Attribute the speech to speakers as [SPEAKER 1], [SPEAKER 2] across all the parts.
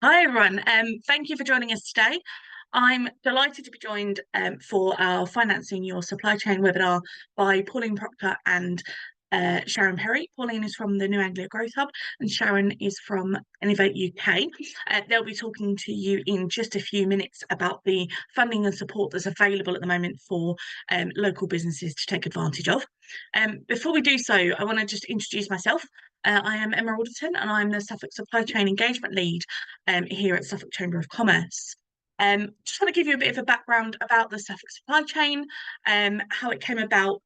[SPEAKER 1] Hi everyone, thank you for joining us today. I'm delighted to be joined for our Financing Your Supply Chain webinar by Pauline Prockter and Sharon Perry. Pauline is from the New Anglia Growth Hub and Sharon is from Innovate UK. They'll be talking to you in just a few minutes about the funding and support that's available at the moment for local businesses to take advantage of. Before we do so, I want to just introduce myself. I am Emma Alderton and I'm the Suffolk Supply Chain Engagement Lead here at Suffolk Chamber of Commerce. Just want to give you a bit of a background about the Suffolk Supply Chain, how it came about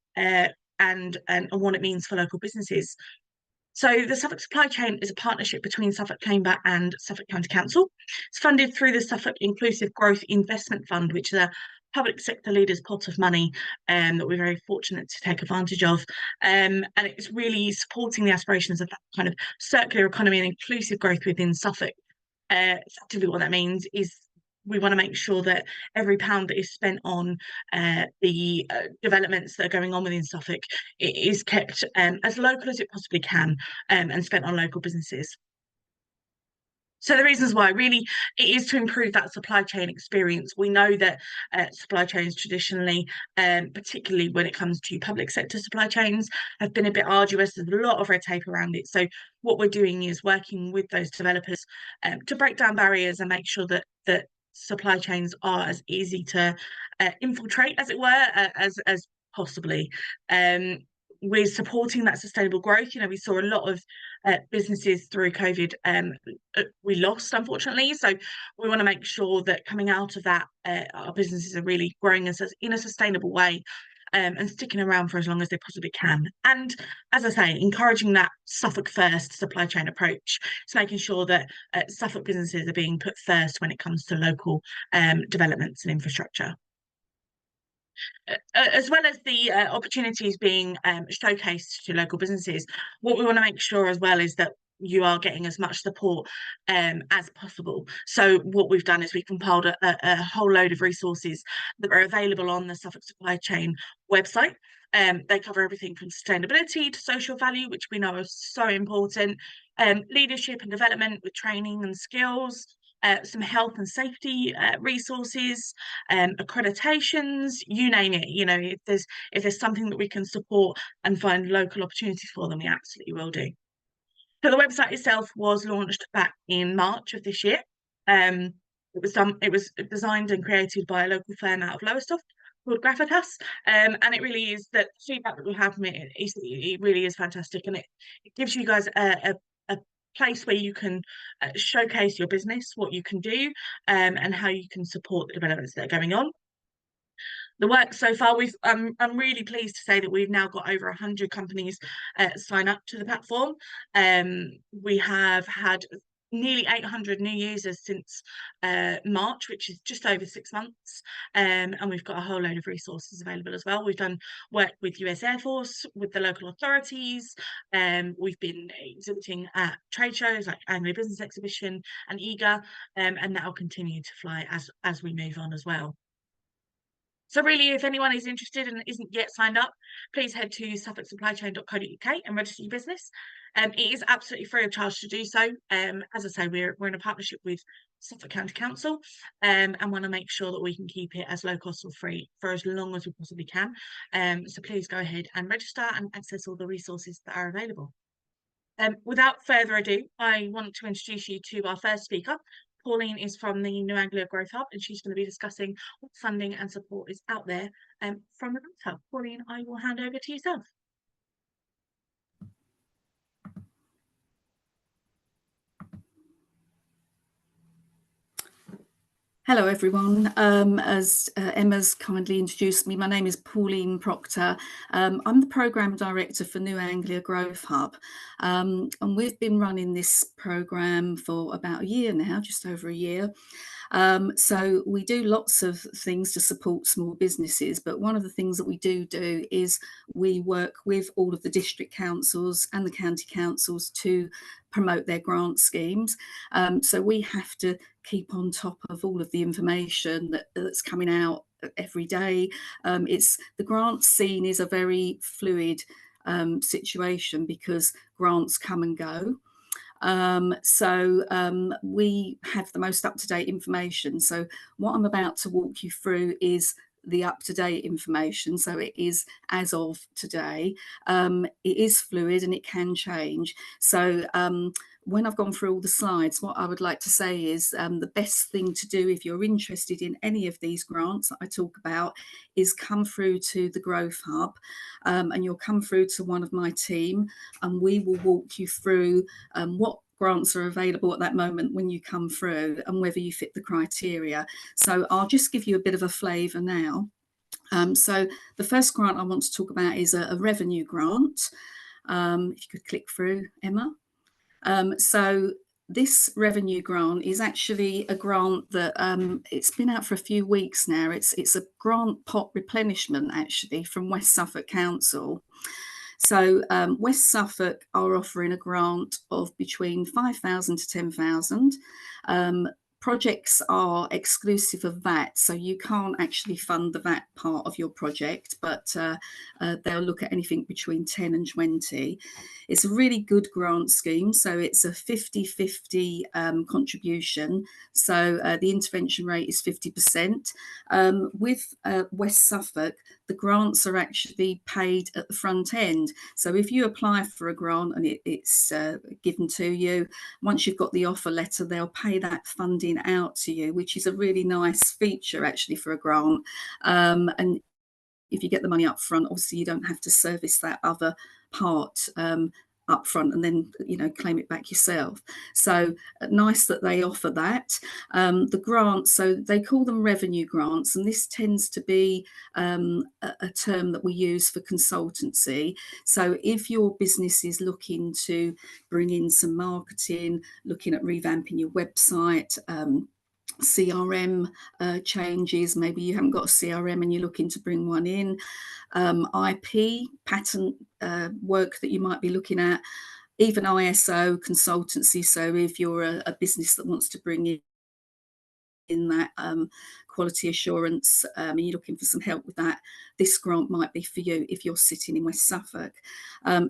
[SPEAKER 1] and what it means for local businesses. So the Suffolk Supply Chain is a partnership between Suffolk Chamber and Suffolk County Council. It's funded through the Suffolk Inclusive Growth Investment Fund, which is a public sector leaders' pot of money that we're very fortunate to take advantage of. And it's really supporting the aspirations of that kind of circular economy and inclusive growth within Suffolk. Effectively, what that means is we want to make sure that every pound that is spent on the developments that are going on within Suffolk is kept as local as it possibly can and spent on local businesses. So the reasons why really it is to improve that supply chain experience. We know that supply chains traditionally, particularly when it comes to public sector supply chains, have been a bit arduous. There's a lot of red tape around it. So what we're doing is working with those developers to break down barriers and make sure that supply chains are as easy to infiltrate, as it were, as possibly. We're supporting that sustainable growth. You know, we saw a lot of businesses through COVID we lost, unfortunately. So we want to make sure that coming out of that, our businesses are really growing us in a sustainable way and sticking around for as long as they possibly can. And as I say, encouraging that Suffolk first supply chain approach. It's making sure that Suffolk businesses are being put first when it comes to local developments and infrastructure. As well as the opportunities being showcased to local businesses, what we want to make sure as well is that you are getting as much support as possible. So what we've done is we've compiled a whole load of resources that are available on the Suffolk Supply Chain website. They cover everything from sustainability to social value, which we know is so important, leadership and development with training and skills, some health and safety resources, accreditations, you name it. You know, if there's something that we can support and find local opportunities for them, we absolutely will do. So the website itself was launched back in March of this year. It was designed and created by a local firm out of Lowestoft called Graphitas, and it really is that feedback that we have from it really is fantastic, and it gives you guys a place where you can showcase your business, what you can do, and how you can support the developments that are going on. The work so far, I'm really pleased to say that we've now got over 100 companies sign up to the platform. We have had nearly 800 new users since March, which is just over 6 months, and we've got a whole load of resources available as well. We've done work with US Air Force, with the local authorities, we've been exhibiting at trade shows like Anglia Business Exhibition and EGA, and that will continue to fly as we move on as well. So really, if anyone is interested and isn't yet signed up, please head to suffolksupplychain.co.uk and register your business. It is absolutely free of charge to do so. As I say, we're in a partnership with Suffolk County Council and want to make sure that we can keep it as low cost or free for as long as we possibly can. So please go ahead and register and access all the resources that are available. Without further ado, I want to introduce you to our first speaker. Pauline is from the New Anglia Growth Hub, and she's going to be discussing what funding and support is out there from the Growth Hub. Pauline, I will hand over to yourself.
[SPEAKER 2] Hello everyone. As Emma's kindly introduced me, my name is Pauline Prockter. I'm the Programme Director for New Anglia Growth Hub, and we've been running this programme for about a year now, just over a year. So we do lots of things to support small businesses, but one of the things that we do is we work with all of the district councils and the county councils to promote their grant schemes. So we have to keep on top of all of the information that's coming out every day. The grant scene is a very fluid situation because grants come and go. We have the most up-to-date information. So what I'm about to walk you through is the up-to-date information, so it is as of today. It is fluid and it can change. So when I've gone through all the slides, what I would like to say is the best thing to do if you're interested in any of these grants that I talk about is come through to the Growth Hub, and you'll come through to one of my team, and we will walk you through what grants are available at that moment when you come through and whether you fit the criteria. So I'll just give you a bit of a flavour now. So the first grant I want to talk about is a revenue grant. If you could click through, Emma. So this revenue grant is actually a grant that it's been out for a few weeks now. It's a grant pot replenishment actually from West Suffolk Council. So West Suffolk are offering a grant of between 5,000 to 10,000. Projects are exclusive of VAT, so you can't actually fund the VAT part of your project, but they'll look at anything between 10 and 20. It's a really good grant scheme, so it's a 50-50 contribution. So the intervention rate is 50%. With West Suffolk, the grants are actually paid at the front end. So if you apply for a grant and it's given to you, once you've got the offer letter, they'll pay that funding out to you, which is a really nice feature actually for a grant. And if you get the money up front, obviously you don't have to service that other part up front and then claim it back yourself. So nice that they offer that. The grants, so they call them revenue grants, and this tends to be a term that we use for consultancy. So if your business is looking to bring in some marketing, looking at revamping your website, CRM changes, maybe you haven't got a CRM and you're looking to bring one in, IP, patent work that you might be looking at, even ISO consultancy. So if you're a business that wants to bring in that quality assurance and you're looking for some help with that, this grant might be for you if you're sitting in West Suffolk.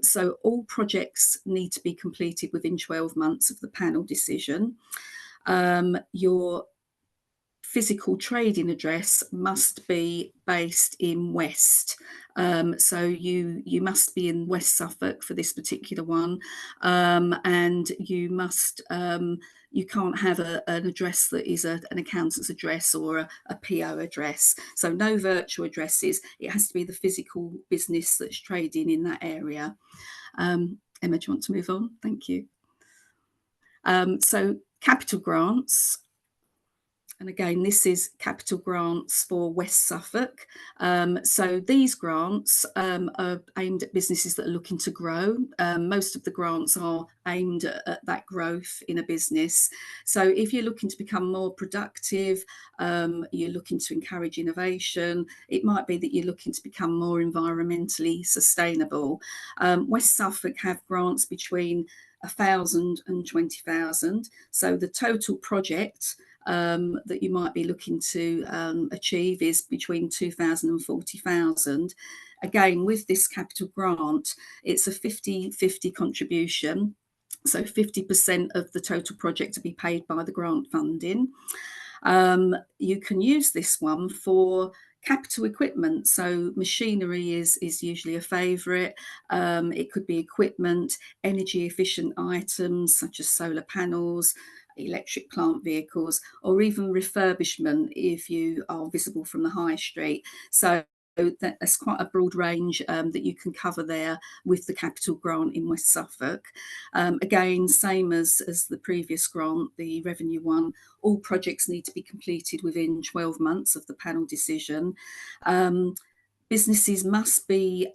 [SPEAKER 2] So all projects need to be completed within 12 months of the panel decision. Your physical trading address must be based in West. So you must be in West Suffolk for this particular one, and you must you can't have an address that is an accountant's address or a PO address. So no virtual addresses. It has to be the physical business that's trading in that area. Emma, do you want to move on? Thank you. So capital grants. And again, this is capital grants for West Suffolk. So these grants are aimed at businesses that are looking to grow. Most of the grants are aimed at that growth in a business. So if you're looking to become more productive, you're looking to encourage innovation, it might be that you're looking to become more environmentally sustainable. West Suffolk have grants between 1,000 and 20,000. So the total project that you might be looking to achieve is between 2,000 and 40,000. Again, with this capital grant, it's a 50-50 contribution. So 50% of the total project to be paid by the grant funding. You can use this one for capital equipment. So machinery is usually a favourite. It could be equipment, energy efficient items such as solar panels, electric plant vehicles, or even refurbishment if you are visible from the high street. So that's quite a broad range that you can cover there with the capital grant in West Suffolk. Again, same as the previous grant, the revenue one, all projects need to be completed within 12 months of the panel decision. Businesses must be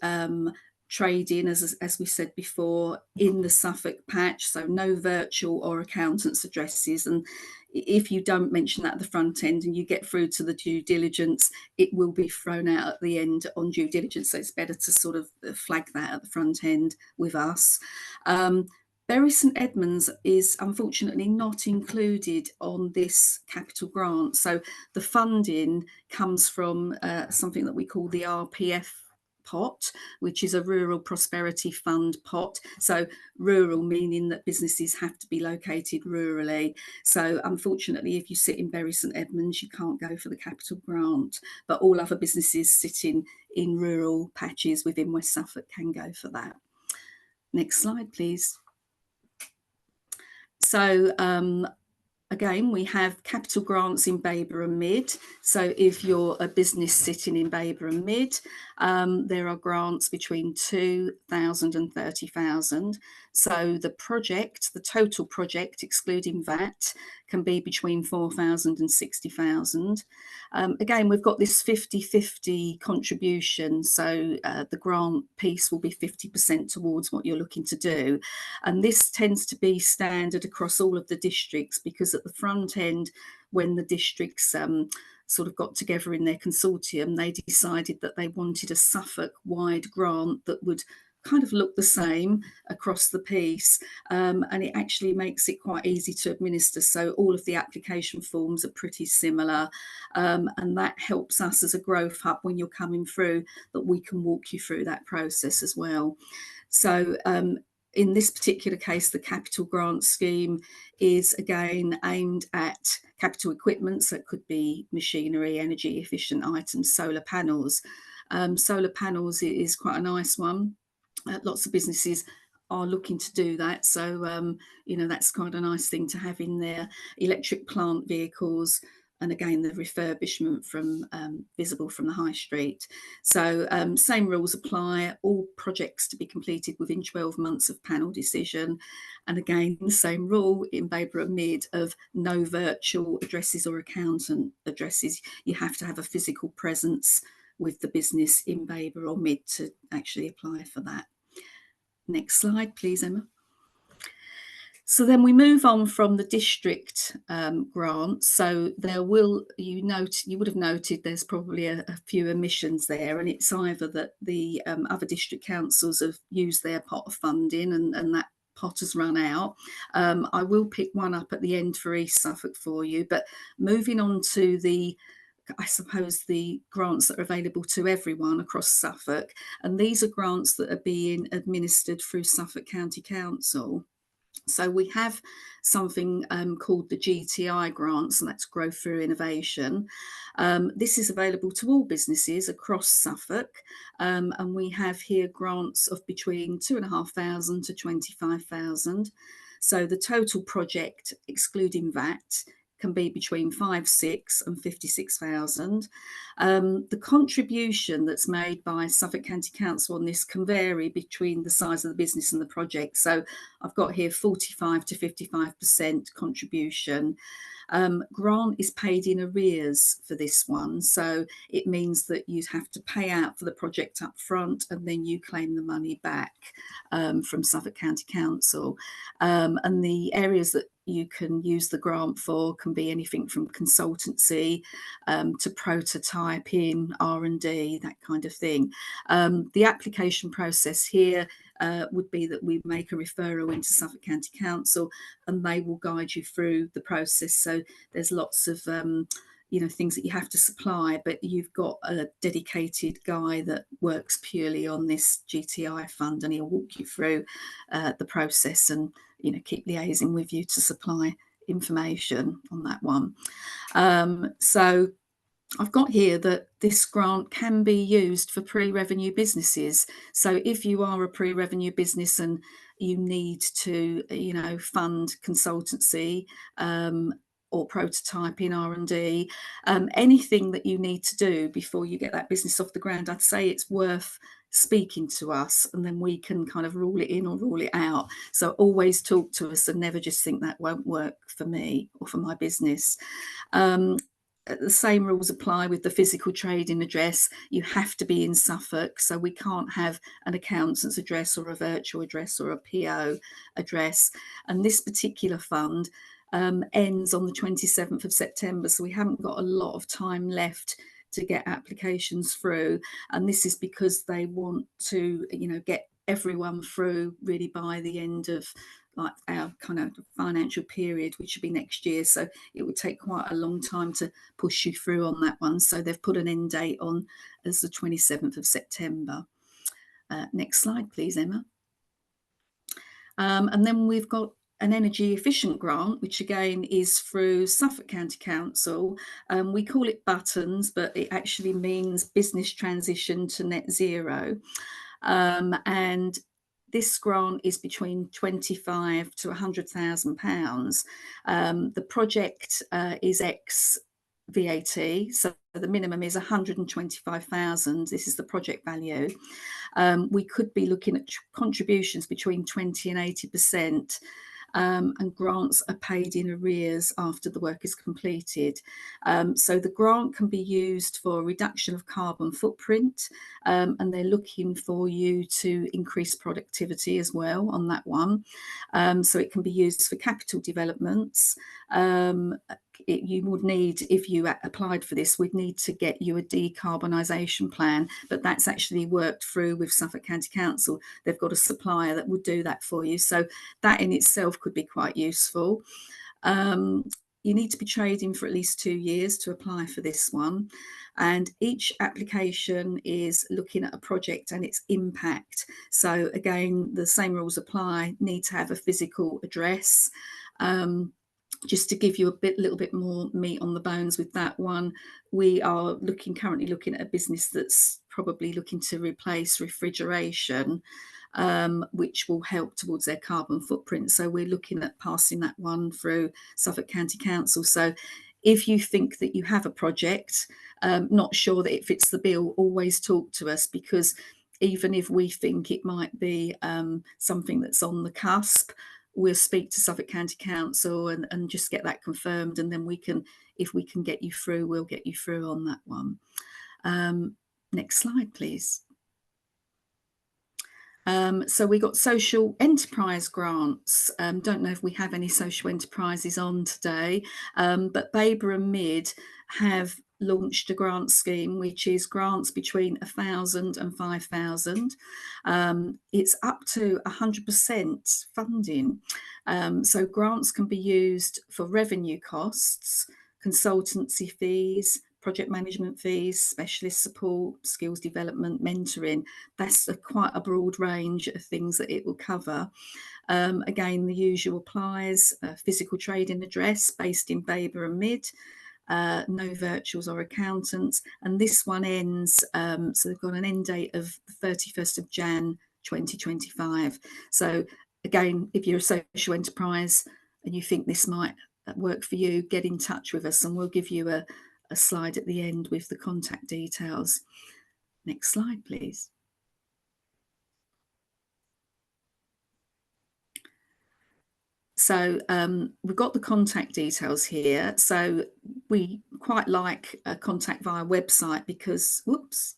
[SPEAKER 2] trading, as we said before, in the Suffolk patch, so no virtual or accountant's addresses. And if you don't mention that at the front end and you get through to the due diligence, it will be thrown out at the end on due diligence. So it's better to sort of flag that at the front end with us. Bury St Edmunds is unfortunately not included on this capital grant. So the funding comes from something that we call the RPF pot, which is a rural prosperity fund pot. So rural meaning that businesses have to be located rurally. So unfortunately, if you sit in Bury St Edmunds, you can't go for the capital grant, but all other businesses sitting in rural patches within West Suffolk can go for that. Next slide, please. So again, we have capital grants in Baber and Mid. So if you're a business sitting in Baber and Mid, there are grants between 2,000 and 30,000. So the total project, excluding VAT, can be between 4,000 and 60,000. Again, we've got this 50-50 contribution. So the grant piece will be 50% towards what you're looking to do. And this tends to be standard across all of the districts, because at the front end, when the districts sort of got together in their consortium, they decided that they wanted a Suffolk-wide grant that would kind of look the same across the piece, and it actually makes it quite easy to administer. So all of the application forms are pretty similar, and that helps us as a growth hub when you're coming through, that we can walk you through that process as well. So in this particular case, the capital grant scheme is again aimed at capital equipment. So it could be machinery, energy efficient items, solar panels. Solar panels is quite a nice one. Lots of businesses are looking to do that. So, you know, that's quite a nice thing to have in there. Electric plant vehicles, and again, the refurbishment from visible from the high street. So same rules apply, all projects to be completed within 12 months of panel decision. And again, the same rule in Baber and Mid of no virtual addresses or accountant addresses. You have to have a physical presence with the business in Baber or Mid to actually apply for that. Next slide, please, Emma. So then we move on from the district grants. So there will, you would have noted there's probably a few omissions there, and it's either that the other district councils have used their pot of funding and that pot has run out. I will pick one up at the end for East Suffolk for you, but moving on to I suppose the grants that are available to everyone across Suffolk, and these are grants that are being administered through Suffolk County Council. So we have something called the GTI grants, and that's Growth Through Innovation. This is available to all businesses across Suffolk, and we have here grants of between 2,500 to 25,000. So the total project, excluding VAT, can be between 5,600 and 56,000. The contribution that's made by Suffolk County Council on this can vary between the size of the business and the project. So I've got here 45 to 55% contribution. Grant is paid in arrears for this one, so it means that you'd have to pay out for the project up front and then you claim the money back from Suffolk County Council. And the areas that you can use the grant for can be anything from consultancy to prototyping, R&D, that kind of thing. The application process here would be that we make a referral into Suffolk County Council and they will guide you through the process. So there's lots of things that you have to supply, but you've got a dedicated guy that works purely on this GTI fund, and he'll walk you through the process and keep liaising with you to supply information on that one. So I've got here that this grant can be used for pre-revenue businesses. So if you are a pre-revenue business and you need to, fund consultancy or prototyping, R&D, anything that you need to do before you get that business off the ground, I'd say it's worth speaking to us, and then we can kind of rule it in or rule it out. So always talk to us and never just think that won't work for me or for my business. The same rules apply with the physical trading address. You have to be in Suffolk, so we can't have an accountant's address or a virtual address or a PO address. And this particular fund ends on the 27th of September, so we haven't got a lot of time left to get applications through. And this is because they want to, get everyone through really by the end of like our kind of financial period, which would be next year. So it would take quite a long time to push you through on that one. So they've put an end date on as the 27th of September. Next slide, please, Emma. And then we've got an energy efficient grant, which again is through Suffolk County Council. We call it buttons, but it actually means business transition to net zero. And this grant is between £25,000 to £100,000. The project is ex VAT, so the minimum is 125,000. This is the project value. We could be looking at contributions between 20 and 80%. And grants are paid in arrears after the work is completed. So the grant can be used for reduction of carbon footprint, and they're looking for you to increase productivity as well on that one. So it can be used for capital developments. You would need, if you applied for this, we'd need to get you a decarbonisation plan, but that's actually worked through with Suffolk County Council. They've got a supplier that would do that for you. So that in itself could be quite useful. You need to be trading for at least 2 years to apply for this one. And each application is looking at a project and its impact. So again, the same rules apply, need to have a physical address. Just to give you a little bit more meat on the bones with that one, we are currently looking at a business that's probably looking to replace refrigeration, which will help towards their carbon footprint. So we're looking at passing that one through Suffolk County Council. So if you think that you have a project, not sure that it fits the bill, always talk to us, because even if we think it might be something that's on the cusp, we'll speak to Suffolk County Council and just get that confirmed, and then we can, if we can get you through, we'll get you through on that one. Next slide, please. So we got social enterprise grants. Don't know if we have any social enterprises on today, but Baber and Mid have launched a grant scheme, which is grants between 1,000 and 5,000. It's up to 100% funding. So grants can be used for revenue costs, consultancy fees, project management fees, specialist support, skills development, mentoring. That's quite a broad range of things that it will cover. Again, the usual applies. Physical trading address based in Baber and Mid. No virtuals or accountants, and this one ends, so they've got an end date of the 31st of Jan 2025. So again, if you're a social enterprise and you think this might work for you, get in touch with us and we'll give you a slide at the end with the contact details. Next slide, please. So we've got the contact details here. So we quite like a contact via website because, whoops,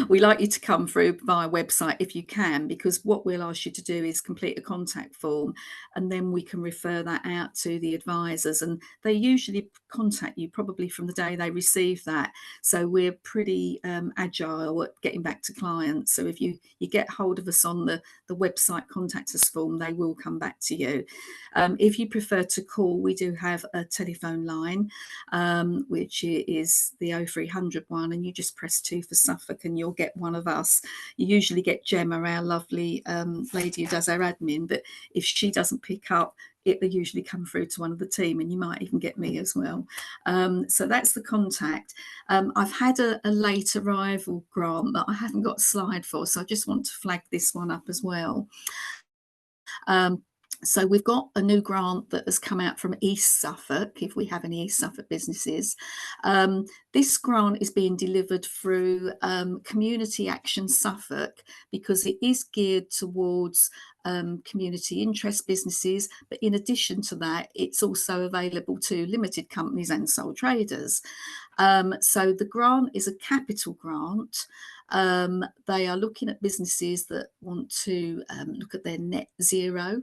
[SPEAKER 2] we like you to come through via website if you can, because what we'll ask you to do is complete a contact form, and then we can refer that out to the advisors, and they usually contact you probably from the day they receive that. So we're pretty agile at getting back to clients. So if you get hold of us on the website contact us form, they will come back to you. If you prefer to call, we do have a telephone line, which is the 0300 one, and you just press 2 for Suffolk and you'll get one of us. You usually get Gemma, our lovely lady who does our admin, but if she doesn't pick up, it will usually come through to one of the team, and you might even get me as well. So that's the contact. I've had a late arrival grant that I haven't got a slide for, so I just want to flag this one up as well. So we've got a new grant that has come out from East Suffolk, if we have any East Suffolk businesses. This grant is being delivered through Community Action Suffolk, because it is geared towards community interest businesses, but in addition to that, it's also available to limited companies and sole traders. So the grant is a capital grant. They are looking at businesses that want to look at their net zero,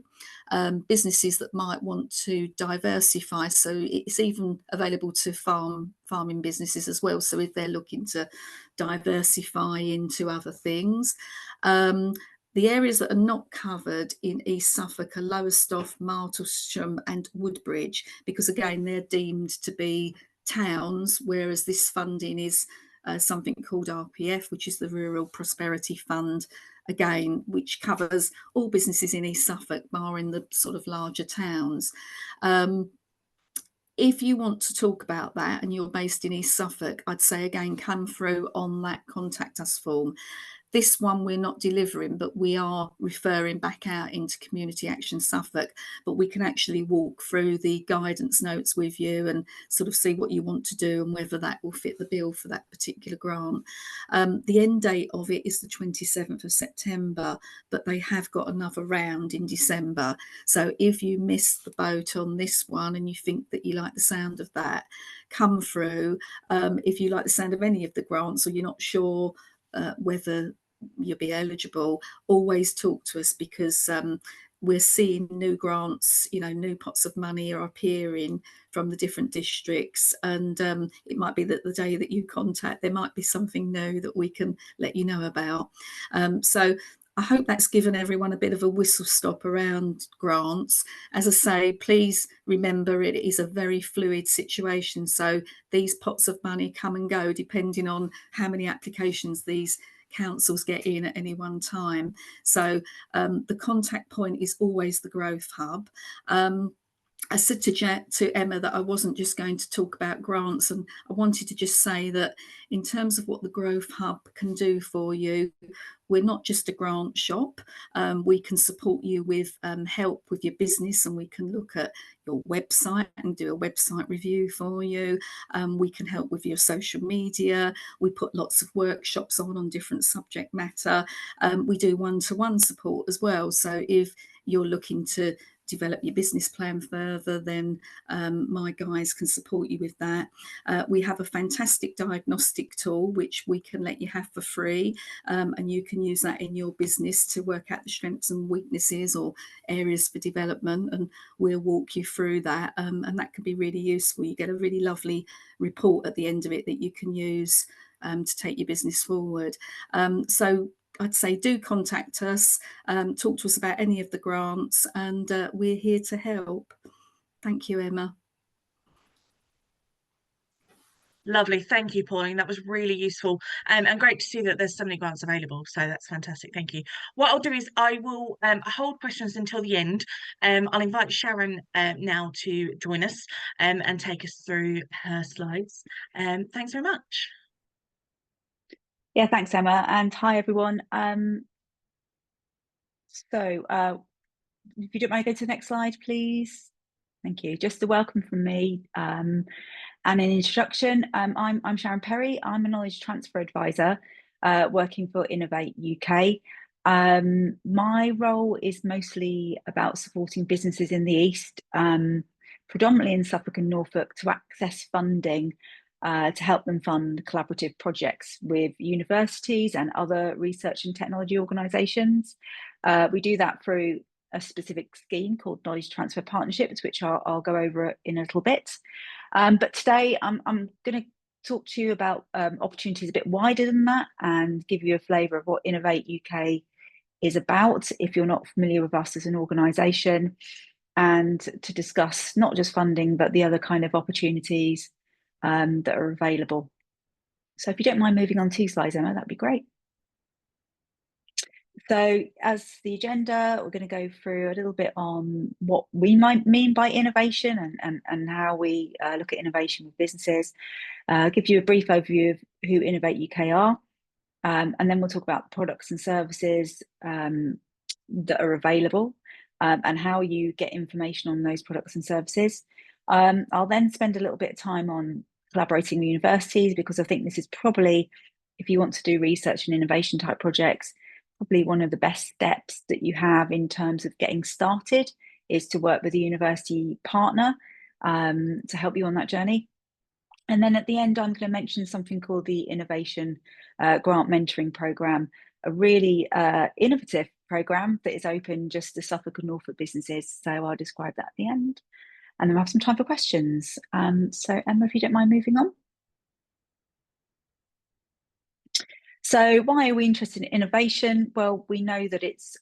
[SPEAKER 2] businesses that might want to diversify. So it's even available to farming businesses as well. So if they're looking to diversify into other things, The areas that are not covered in East Suffolk are Lowestoft, Martlesham and Woodbridge, because again, they're deemed to be towns, whereas this funding is something called RPF, which is the Rural Prosperity Fund, again, which covers all businesses in East Suffolk, barring the sort of larger towns. If you want to talk about that and you're based in East Suffolk, I'd say again, come through on that contact us form. This one we're not delivering, but we are referring back out into Community Action Suffolk, but we can actually walk through the guidance notes with you and sort of see what you want to do and whether that will fit the bill for that particular grant. The end date of it is the 27th of September, but they have got another round in December. So if you missed the boat on this one and you think that you like the sound of that, come through. If you like the sound of any of the grants or you're not sure whether you'll be eligible, always talk to us, because we're seeing new grants, new pots of money are appearing from the different districts, and it might be that the day that you contact, there might be something new that we can let you know about. So I hope that's given everyone a bit of a whistle stop around grants. As I say, please remember it is a very fluid situation. So these pots of money come and go depending on how many applications these councils get in at any one time. So the contact point is always the Growth Hub. I said to Emma that I wasn't just going to talk about grants, and I wanted to just say that in terms of what the Growth Hub can do for you, we're not just a grant shop. We can support you with help with your business, and we can look at your website and do a website review for you. We can help with your social media. We put lots of workshops on different subject matter. We do one-to-one support as well. So if you're looking to develop your business plan further, then my guys can support you with that. We have a fantastic diagnostic tool which we can let you have for free, and you can use that in your business to work out the strengths and weaknesses or areas for development, and we'll walk you through that, and that can be really useful. You get a really lovely report at the end of it that you can use to take your business forward. So I'd say do contact us, talk to us about any of the grants, and we're here to help. Thank you, Emma.
[SPEAKER 1] Lovely, thank you, Pauline. That was really useful, and great to see that there's so many grants available. So that's fantastic. Thank you. What I'll do is I will hold questions until the end. I'll invite Sharon now to join us and take us through her slides. Thanks very much.
[SPEAKER 3] Yeah, thanks, Emma, and hi everyone. So if you don't mind, go to the next slide, please. Thank you. Just a welcome from me and an introduction. I'm Sharon Perry. I'm a knowledge transfer advisor working for Innovate UK. My role is mostly about supporting businesses in the East, predominantly in Suffolk and Norfolk, to access funding to help them fund collaborative projects with universities and other research and technology organisations. We do that through a specific scheme called Knowledge Transfer Partnerships, which I'll go over in a little bit. But today I'm going to talk to you about opportunities a bit wider than that and give you a flavour of what Innovate UK is about, if you're not familiar with us as an organisation, and to discuss not just funding, but the other kind of opportunities that are available. So if you don't mind moving on 2 slides, Emma, that'd be great. So as the agenda, we're going to go through a little bit on what we might mean by innovation and how we look at innovation with businesses, give you a brief overview of who Innovate UK are, and then we'll talk about products and services that are available and how you get information on those products and services. I'll then spend a little bit of time on collaborating with universities, because I think this is probably, if you want to do research and innovation type projects, probably one of the best steps that you have in terms of getting started is to work with a university partner to help you on that journey. And then at the end, I'm going to mention something called the Innovation Grant Mentoring Programme, a really innovative programme that is open just to Suffolk and Norfolk businesses. So I'll describe that at the end. And then we'll have some time for questions. So Emma, if you don't mind moving on. So why are we interested in innovation? Well, we know that it's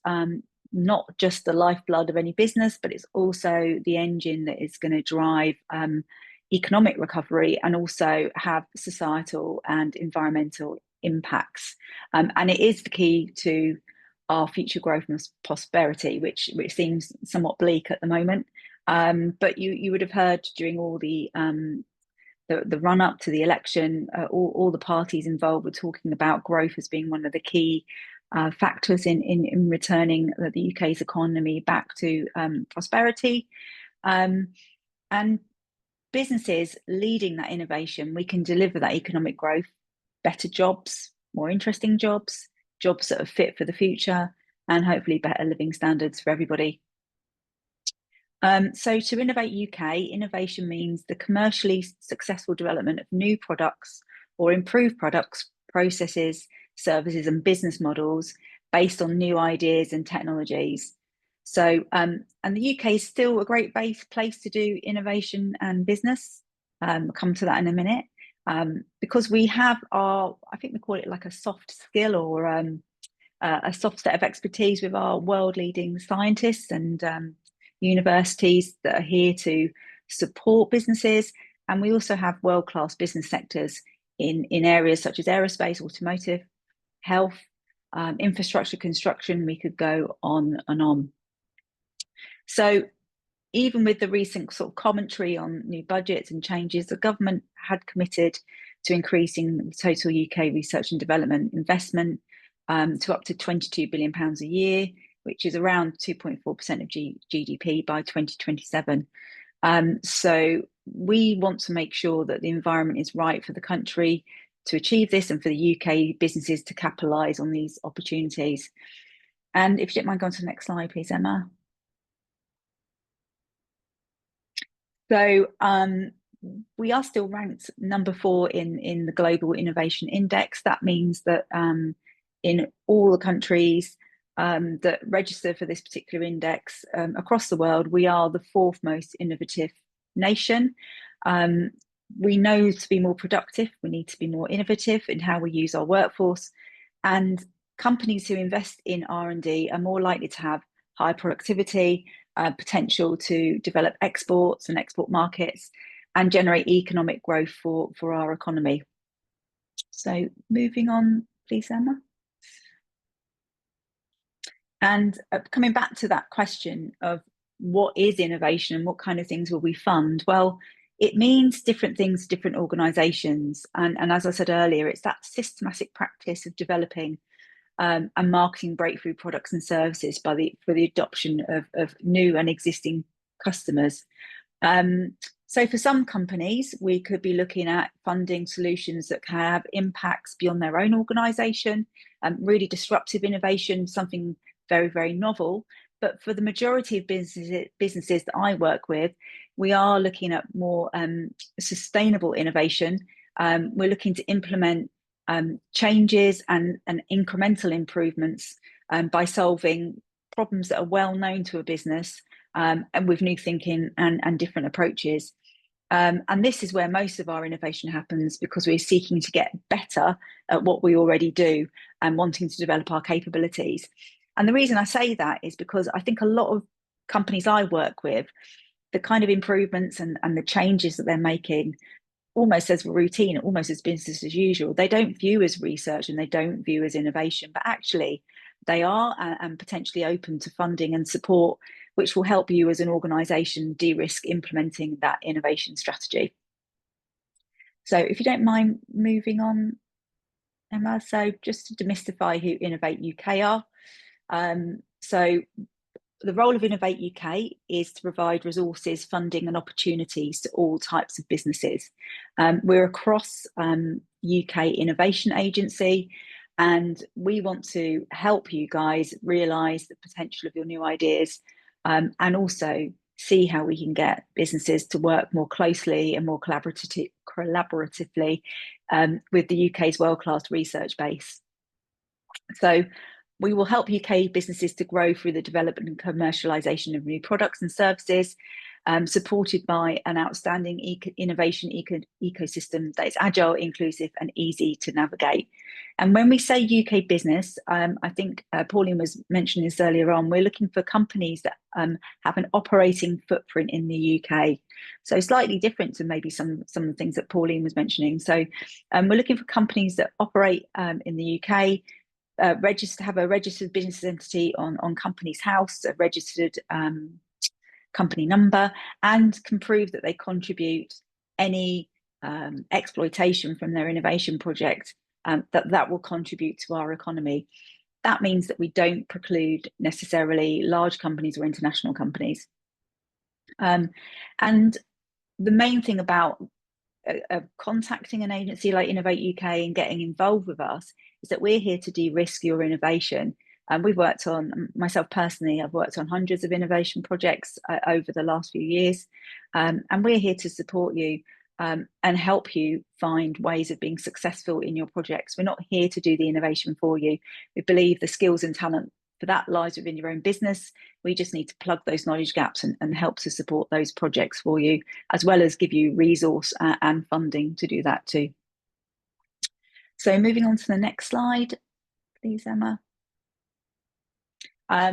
[SPEAKER 3] not just the lifeblood of any business, but it's also the engine that is going to drive economic recovery and also have societal and environmental impacts. And it is the key to our future growth and prosperity, which seems somewhat bleak at the moment. But you would have heard during all the run up to the election, all the parties involved were talking about growth as being one of the key factors in returning the UK's economy back to prosperity. And businesses leading that innovation, we can deliver that economic growth, better jobs, more interesting jobs, jobs that are fit for the future, and hopefully better living standards for everybody. So to Innovate UK, innovation means the commercially successful development of new products or improved products, processes, services and business models based on new ideas and technologies. So, and the UK is still a great place to do innovation and business. We'll come to that in a minute. Because we have I think we call it like a soft skill or a soft set of expertise with our world-leading scientists and universities that are here to support businesses. And we also have world-class business sectors in areas such as aerospace, automotive, health, infrastructure, construction. We could go on and on. So even with the recent sort of commentary on new budgets and changes, the government had committed to increasing the total UK research and development investment to up to £22 billion a year, which is around 2.4% of GDP by 2027. So we want to make sure that the environment is right for the country to achieve this and for the UK businesses to capitalise on these opportunities. And if you don't mind going to the next slide, please, Emma. So we are still ranked number 4 in the Global Innovation Index. That means that in all the countries that register for this particular index across the world, we are the 4th most innovative nation. We know to be more productive, we need to be more innovative in how we use our workforce, and companies who invest in R&D are more likely to have high productivity, potential to develop exports and export markets and generate economic growth for our economy. So moving on, please, Emma. And coming back to that question of what is innovation and what kind of things will we fund? Well, it means different things to different organisations. And as I said earlier, it's that systematic practice of developing and marketing breakthrough products and services for the adoption of new and existing customers. So for some companies, we could be looking at funding solutions that can have impacts beyond their own organisation, really disruptive innovation, something very, very novel. But for the majority of businesses that I work with, we are looking at more sustainable innovation. We're looking to implement changes and incremental improvements by solving problems that are well known to a business and with new thinking and different approaches. And this is where most of our innovation happens, because we're seeking to get better at what we already do and wanting to develop our capabilities. And the reason I say that is because I think a lot of companies I work with, the kind of improvements and the changes that they're making almost as routine, almost as business as usual, they don't view as research and they don't view as innovation, but actually they are and potentially open to funding and support, which will help you as an organisation de-risk implementing that innovation strategy. So if you don't mind moving on, Emma, so just to demystify who Innovate UK are. So the role of Innovate UK is to provide resources, funding and opportunities to all types of businesses. We're a cross UK innovation agency, and we want to help you guys realise the potential of your new ideas and also see how we can get businesses to work more closely and more collaboratively with the UK's world-class research base. So we will help UK businesses to grow through the development and commercialisation of new products and services. supported by an outstanding innovation ecosystem that is agile, inclusive and easy to navigate. And when we say UK business, I think Pauline was mentioning this earlier on, we're looking for companies that have an operating footprint in the UK. So slightly different to maybe some of the things that Pauline was mentioning. So we're looking for companies that operate in the UK, have a registered business entity on Companies House, a registered company number, and can prove that they contribute any exploitation from their innovation project that will contribute to our economy. That means that we don't preclude necessarily large companies or international companies. And the main thing about contacting an agency like Innovate UK and getting involved with us is that we're here to de-risk your innovation. And we've worked on, myself personally, I've worked on hundreds of innovation projects over the last few years. And we're here to support you and help you find ways of being successful in your projects. We're not here to do the innovation for you. We believe the skills and talent for that lies within your own business. We just need to plug those knowledge gaps and help to support those projects for you, as well as give you resource and funding to do that too. So moving on to the next slide, please, Emma.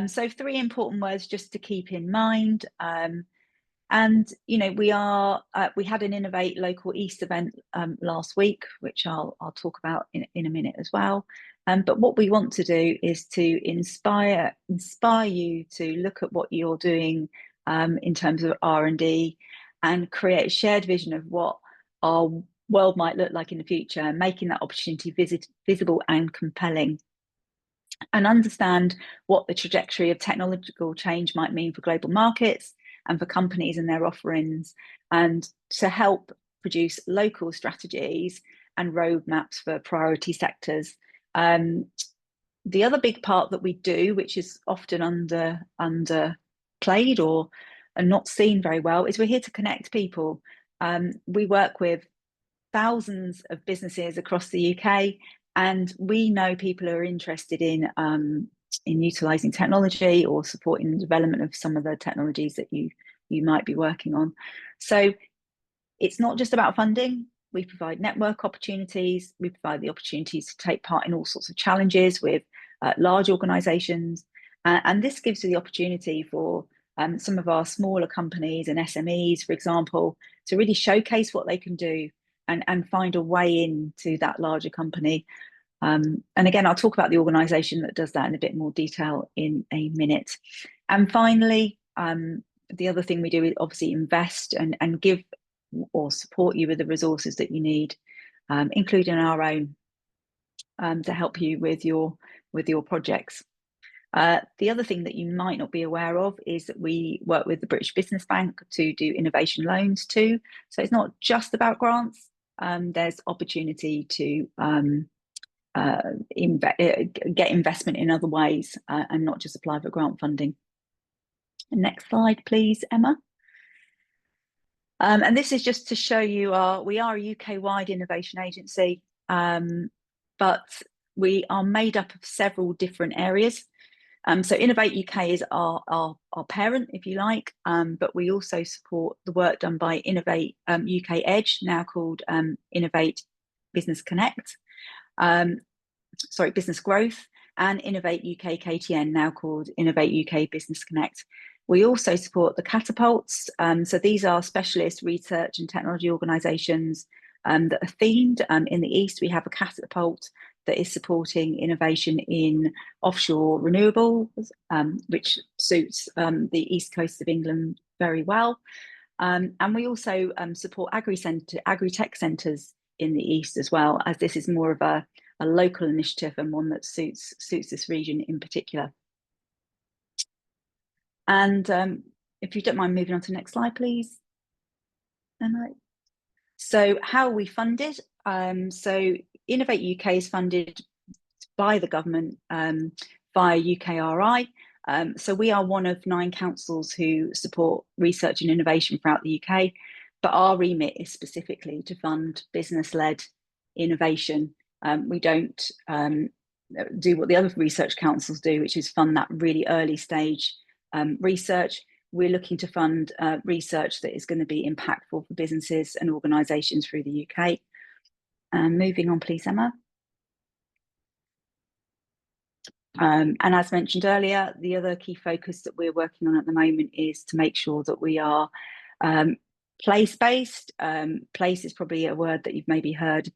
[SPEAKER 3] So 3 important words just to keep in mind. And you know, we had an Innovate Local East event last week, which I'll talk about in a minute as well. But what we want to do is to inspire you to look at what you're doing in terms of R&D and create a shared vision of what our world might look like in the future, making that opportunity visible and compelling, and understand what the trajectory of technological change might mean for global markets and for companies and their offerings, and to help produce local strategies and roadmaps for priority sectors. The other big part that we do, which is often underplayed or not seen very well, is we're here to connect people. We work with thousands of businesses across the UK, and we know people are interested in utilising technology or supporting the development of some of the technologies that you might be working on. So it's not just about funding. We provide network opportunities. We provide the opportunities to take part in all sorts of challenges with large organisations. And this gives you the opportunity for some of our smaller companies and SMEs, for example, to really showcase what they can do and find a way into that larger company. And again, I'll talk about the organisation that does that in a bit more detail in a minute. And finally, the other thing we do is obviously invest and give or support you with the resources that you need, including our own, to help you with your projects. The other thing that you might not be aware of is that we work with the British Business Bank to do innovation loans too. So it's not just about grants. There's opportunity to get investment in other ways and not just apply for grant funding. Next slide, please, Emma. And this is just to show you we are a UK-wide innovation agency, but we are made up of several different areas. So Innovate UK is our parent, if you like, but we also support the work done by Innovate UK Edge, now called Innovate Business Connect, Business Growth, and Innovate UK KTN, now called Innovate UK Business Connect. We also support the catapults. So these are specialist research and technology organisations that are themed. In the East, we have a catapult that is supporting innovation in offshore renewables, which suits the East Coast of England very well. And we also support agri-tech centres in the East as well, as this is more of a local initiative and one that suits this region in particular. And if you don't mind moving on to the next slide, please. So how are we funded? So Innovate UK is funded by the government via UKRI. So we are one of 9 councils who support research and innovation throughout the UK, but our remit is specifically to fund business-led innovation. We don't do what the other research councils do, which is fund that really early stage research. we're looking to fund research that is going to be impactful for businesses and organisations through the UK. Moving on, please, Emma. And as mentioned earlier, the other key focus that we're working on at the moment is to make sure that we are place-based. Place is probably a word that you've maybe heard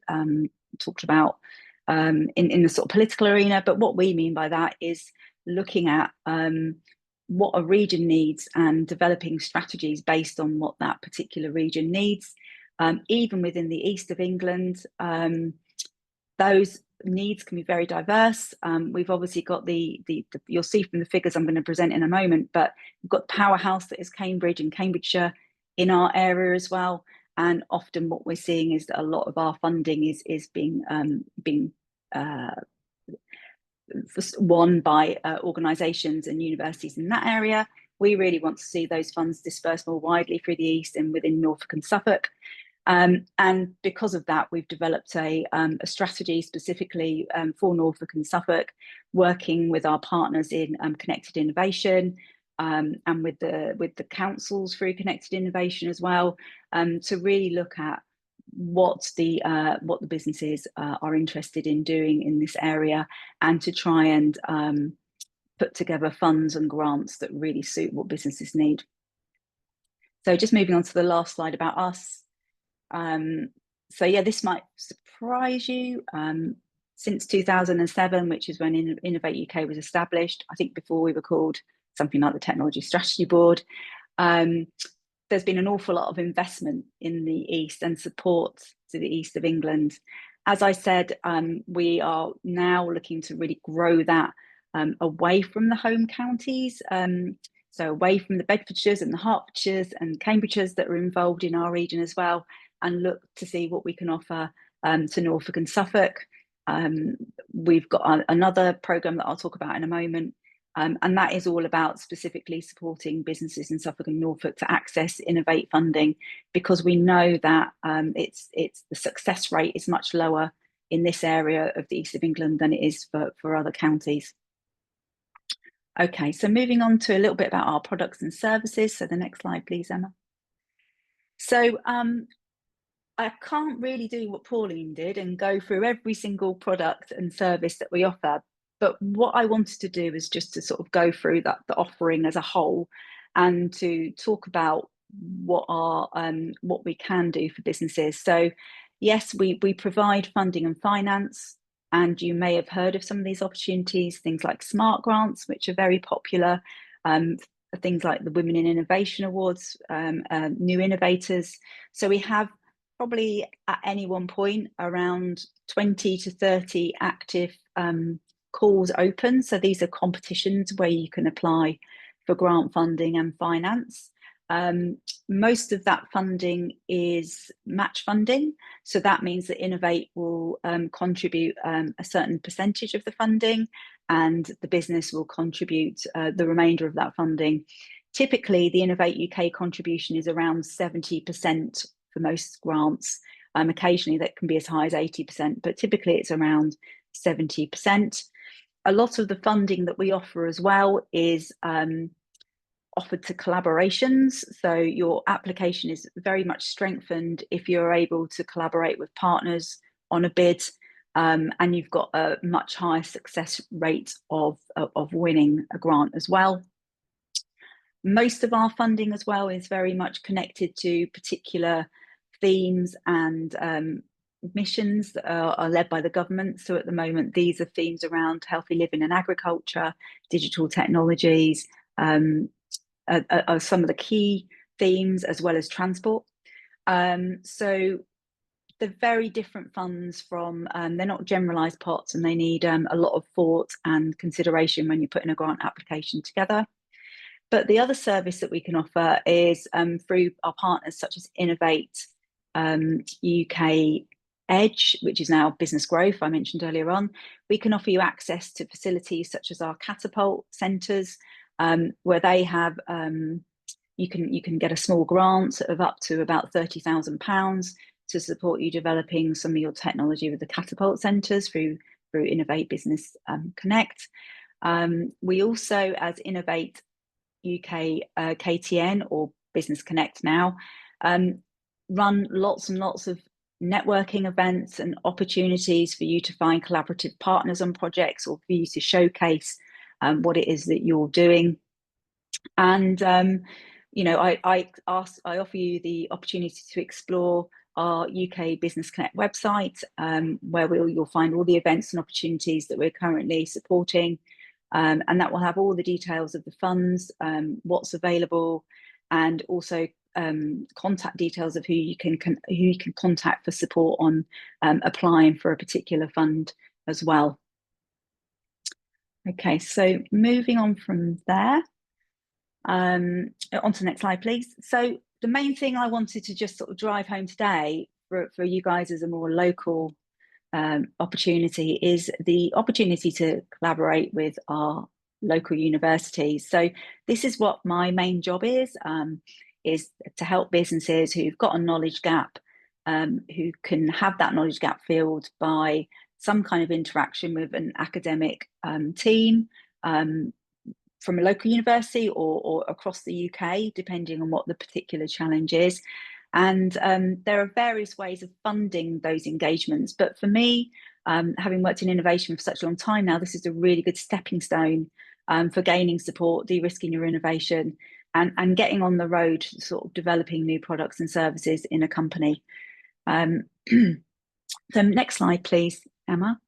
[SPEAKER 3] talked about in the sort of political arena, but what we mean by that is looking at what a region needs and developing strategies based on what that particular region needs. Even within the east of England, those needs can be very diverse. We've obviously got you'll see from the figures I'm going to present in a moment, but we've got the powerhouse that is Cambridge and Cambridgeshire in our area as well. And often what we're seeing is that a lot of our funding is being won by organisations and universities in that area. We really want to see those funds dispersed more widely through the east and within Norfolk and Suffolk. And because of that, we've developed a strategy specifically for Norfolk and Suffolk, working with our partners in Connected Innovation and with the councils through Connected Innovation as well, to really look at what the businesses are interested in doing in this area, and to try and put together funds and grants that really suit what businesses need. So just moving on to the last slide about us. So yeah, this might surprise you. Since 2007, which is when Innovate UK was established, I think before we were called something like the Technology Strategy Board, there's been an awful lot of investment in the East and support to the East of England. As I said, we are now looking to really grow that away from the home counties, so away from the Bedfordshires and the Hertfordshires and Cambridgeshires that are involved in our region as well, and look to see what we can offer to Norfolk and Suffolk. We've got another programme that I'll talk about in a moment, and that is all about specifically supporting businesses in Suffolk and Norfolk to access Innovate funding, because we know that it's the success rate is much lower in this area of the East of England than it is for other counties. Okay, so moving on to a little bit about our products and services. So the next slide, please, Emma. So I can't really do what Pauline did and go through every single product and service that we offer. But what I wanted to do is just to sort of go through the offering as a whole, and to talk about what we can do for businesses. So yes, we provide funding and finance, and you may have heard of some of these opportunities, things like smart grants, which are very popular, things like the Women in Innovation Awards, New Innovators. So we have probably at any one point around 20 to 30 active calls open. So these are competitions where you can apply for grant funding and finance. Most of that funding is match funding. So that means that Innovate will contribute a certain percentage of the funding, and the business will contribute the remainder of that funding. Typically, the Innovate UK contribution is around 70% for most grants. Occasionally that can be as high as 80%, but typically it's around 70%. A lot of the funding that we offer as well is offered to collaborations. So your application is very much strengthened if you're able to collaborate with partners on a bid, and you've got a much higher success rate of winning a grant as well. Most of our funding as well is very much connected to particular themes and missions that are led by the government. So at the moment, these are themes around healthy living and agriculture, digital technologies, are some of the key themes, as well as transport. So they're very different funds from, they're not generalised pots, and they need a lot of thought and consideration when you're putting a grant application together. But the other service that we can offer is through our partners such as Innovate UK Edge, which is now Business Growth, I mentioned earlier on. We can offer you access to facilities such as our catapult centres, where they have, you can get a small grant of up to about £30,000 to support you developing some of your technology with the catapult centres through Innovate Business Connect. We also, as Innovate UK KTN, or Business Connect now, run lots and lots of networking events and opportunities for you to find collaborative partners on projects, or for you to showcase what it is that you're doing. And you know, I offer you the opportunity to explore our UK Business Connect website, where you'll find all the events and opportunities that we're currently supporting, and that will have all the details of the funds, what's available, and also contact details of who you can contact for support on applying for a particular fund as well. Okay, so moving on from there, on to the next slide, please. So the main thing I wanted to just sort of drive home today for you guys as a more local opportunity is the opportunity to collaborate with our local universities. So this is what my main job is to help businesses who've got a knowledge gap, who can have that knowledge gap filled by some kind of interaction with an academic team from a local university or across the UK, depending on what the particular challenge is. And there are various ways of funding those engagements. But for me, having worked in innovation for such a long time now, this is a really good stepping stone for gaining support, de-risking your innovation, and getting on the road, sort of developing new products and services in a company. So next slide, please, Emma.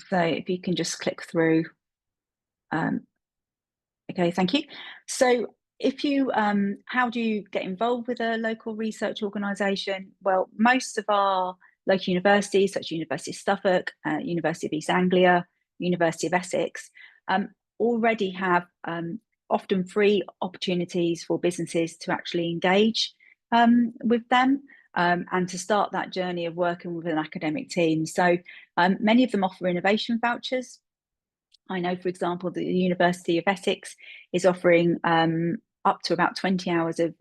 [SPEAKER 3] So if you can just click through. Okay, thank you. So if you, how do you get involved with a local research organisation? Well, most of our local universities, such as University of Suffolk, University of East Anglia, University of Essex, already have often free opportunities for businesses to actually engage with them and to start that journey of working with an academic team. So many of them offer innovation vouchers. I know, for example, the University of Essex is offering up to about 20 hours of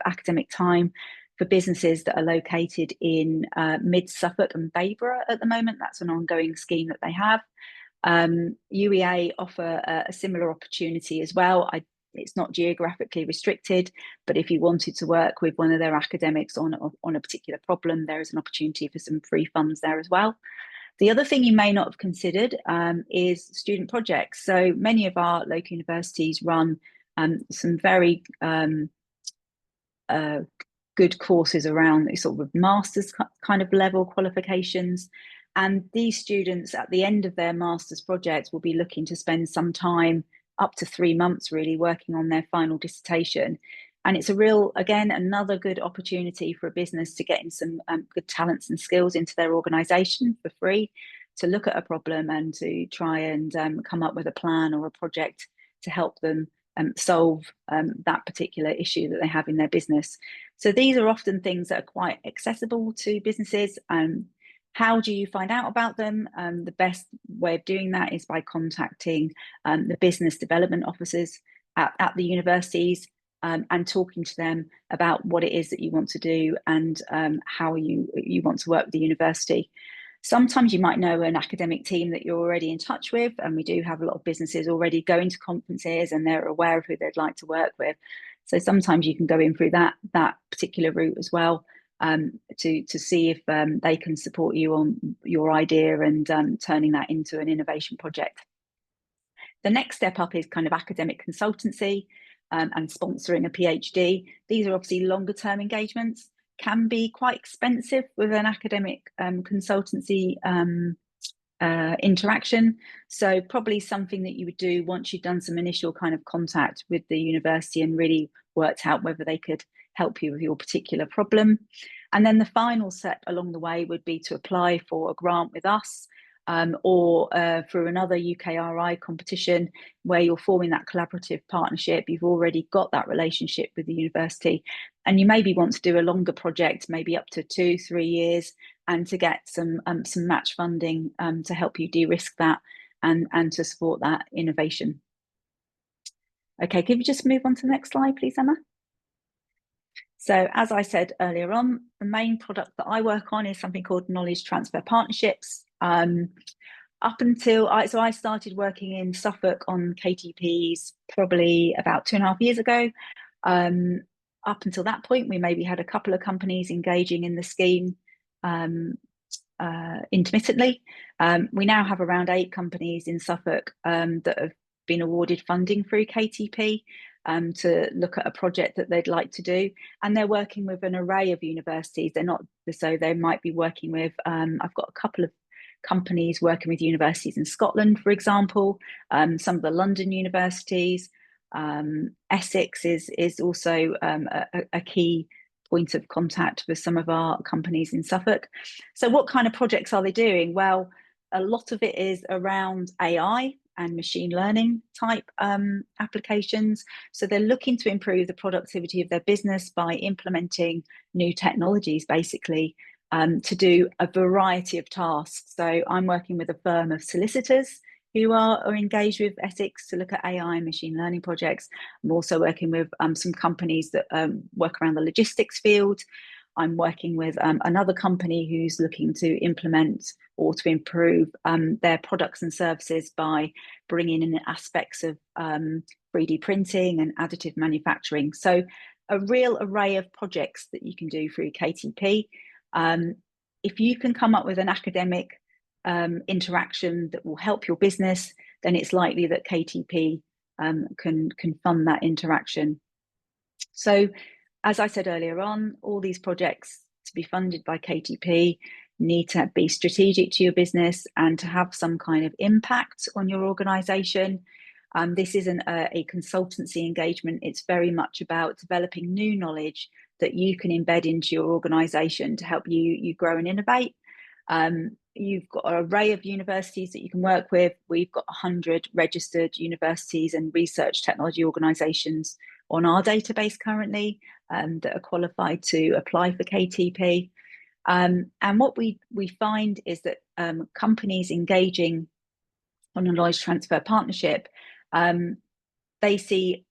[SPEAKER 3] academic time for businesses that are located in mid-Suffolk and Bayborough at the moment. That's an ongoing scheme that they have. UEA offer a similar opportunity as well. It's not geographically restricted, but if you wanted to work with one of their academics on a particular problem, there is an opportunity for some free funds there as well. The other thing you may not have considered is student projects. So many of our local universities run some very good courses around sort of master's kind of level qualifications. And these students at the end of their master's projects will be looking to spend some time, up to 3 months really, working on their final dissertation. And it's a real, again, another good opportunity for a business to get in some good talents and skills into their organisation for free, to look at a problem and to try and come up with a plan or a project to help them solve that particular issue that they have in their business. So these are often things that are quite accessible to businesses. How do you find out about them? The best way of doing that is by contacting the business development officers at the universities, and talking to them about what it is that you want to do and how you want to work with the university. Sometimes you might know an academic team that you're already in touch with, and we do have a lot of businesses already going to conferences and they're aware of who they'd like to work with. So sometimes you can go in through that particular route as well, to see if they can support you on your idea and turning that into an innovation project. The next step up is kind of academic consultancy and sponsoring a PhD. These are obviously longer term engagements, can be quite expensive with an academic consultancy interaction. So probably something that you would do once you've done some initial kind of contact with the university and really worked out whether they could help you with your particular problem. And then the final step along the way would be to apply for a grant with us, or through another UKRI competition where you're forming that collaborative partnership. You've already got that relationship with the university, and you maybe want to do a longer project, maybe up to 2-3 years, and to get some match funding to help you de-risk that and to support that innovation. Okay, can you just move on to the next slide, please, Emma? So as I said earlier on, the main product that I work on is something called knowledge transfer partnerships. up until I started working in Suffolk on KTPs probably about 2.5 years ago. Up until that point, we maybe had a couple of companies engaging in the scheme intermittently. We now have around 8 companies in Suffolk that have been awarded funding through KTP to look at a project that they'd like to do, and they're working with an array of universities. They're not, so they might be working with, I've got a couple of companies working with universities in Scotland, for example, some of the London universities. Essex is also a key point of contact for some of our companies in Suffolk. So what kind of projects are they doing? Well, a lot of it is around AI and machine learning type applications. So they're looking to improve the productivity of their business by implementing new technologies, basically, to do a variety of tasks. So I'm working with a firm of solicitors who are engaged with Essex to look at AI and machine learning projects. I'm also working with some companies that work around the logistics field. I'm working with another company who's looking to implement or to improve their products and services by bringing in aspects of 3D printing and additive manufacturing. So a real array of projects that you can do through KTP. If you can come up with an academic interaction that will help your business, then it's likely that KTP can fund that interaction. So, as I said earlier on, all these projects to be funded by KTP need to be strategic to your business and to have some kind of impact on your organisation. This isn't a consultancy engagement. It's very much about developing new knowledge that you can embed into your organisation to help you grow and innovate. You've got an array of universities that you can work with. We've got 100 registered universities and research technology organisations on our database currently that are qualified to apply for KTP. And what we find is that companies engaging on a knowledge transfer partnership, they see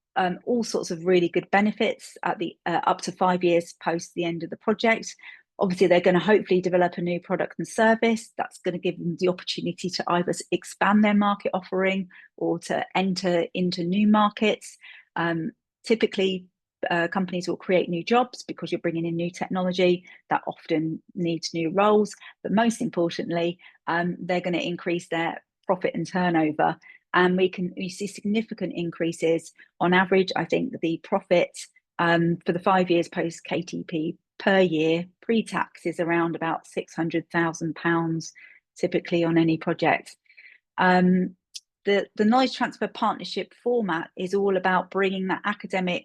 [SPEAKER 3] all sorts of really good benefits at the up to 5 years post the end of the project. Obviously, they're going to hopefully develop a new product and service that's going to give them the opportunity to either expand their market offering or to enter into new markets. Typically, companies will create new jobs because you're bringing in new technology that often needs new roles. But most importantly, they're going to increase their profit and turnover. And we see significant increases on average. I think the profit for the 5 years post KTP per year pre-tax is around about £600,000 typically on any project. The knowledge transfer partnership format is all about bringing that academic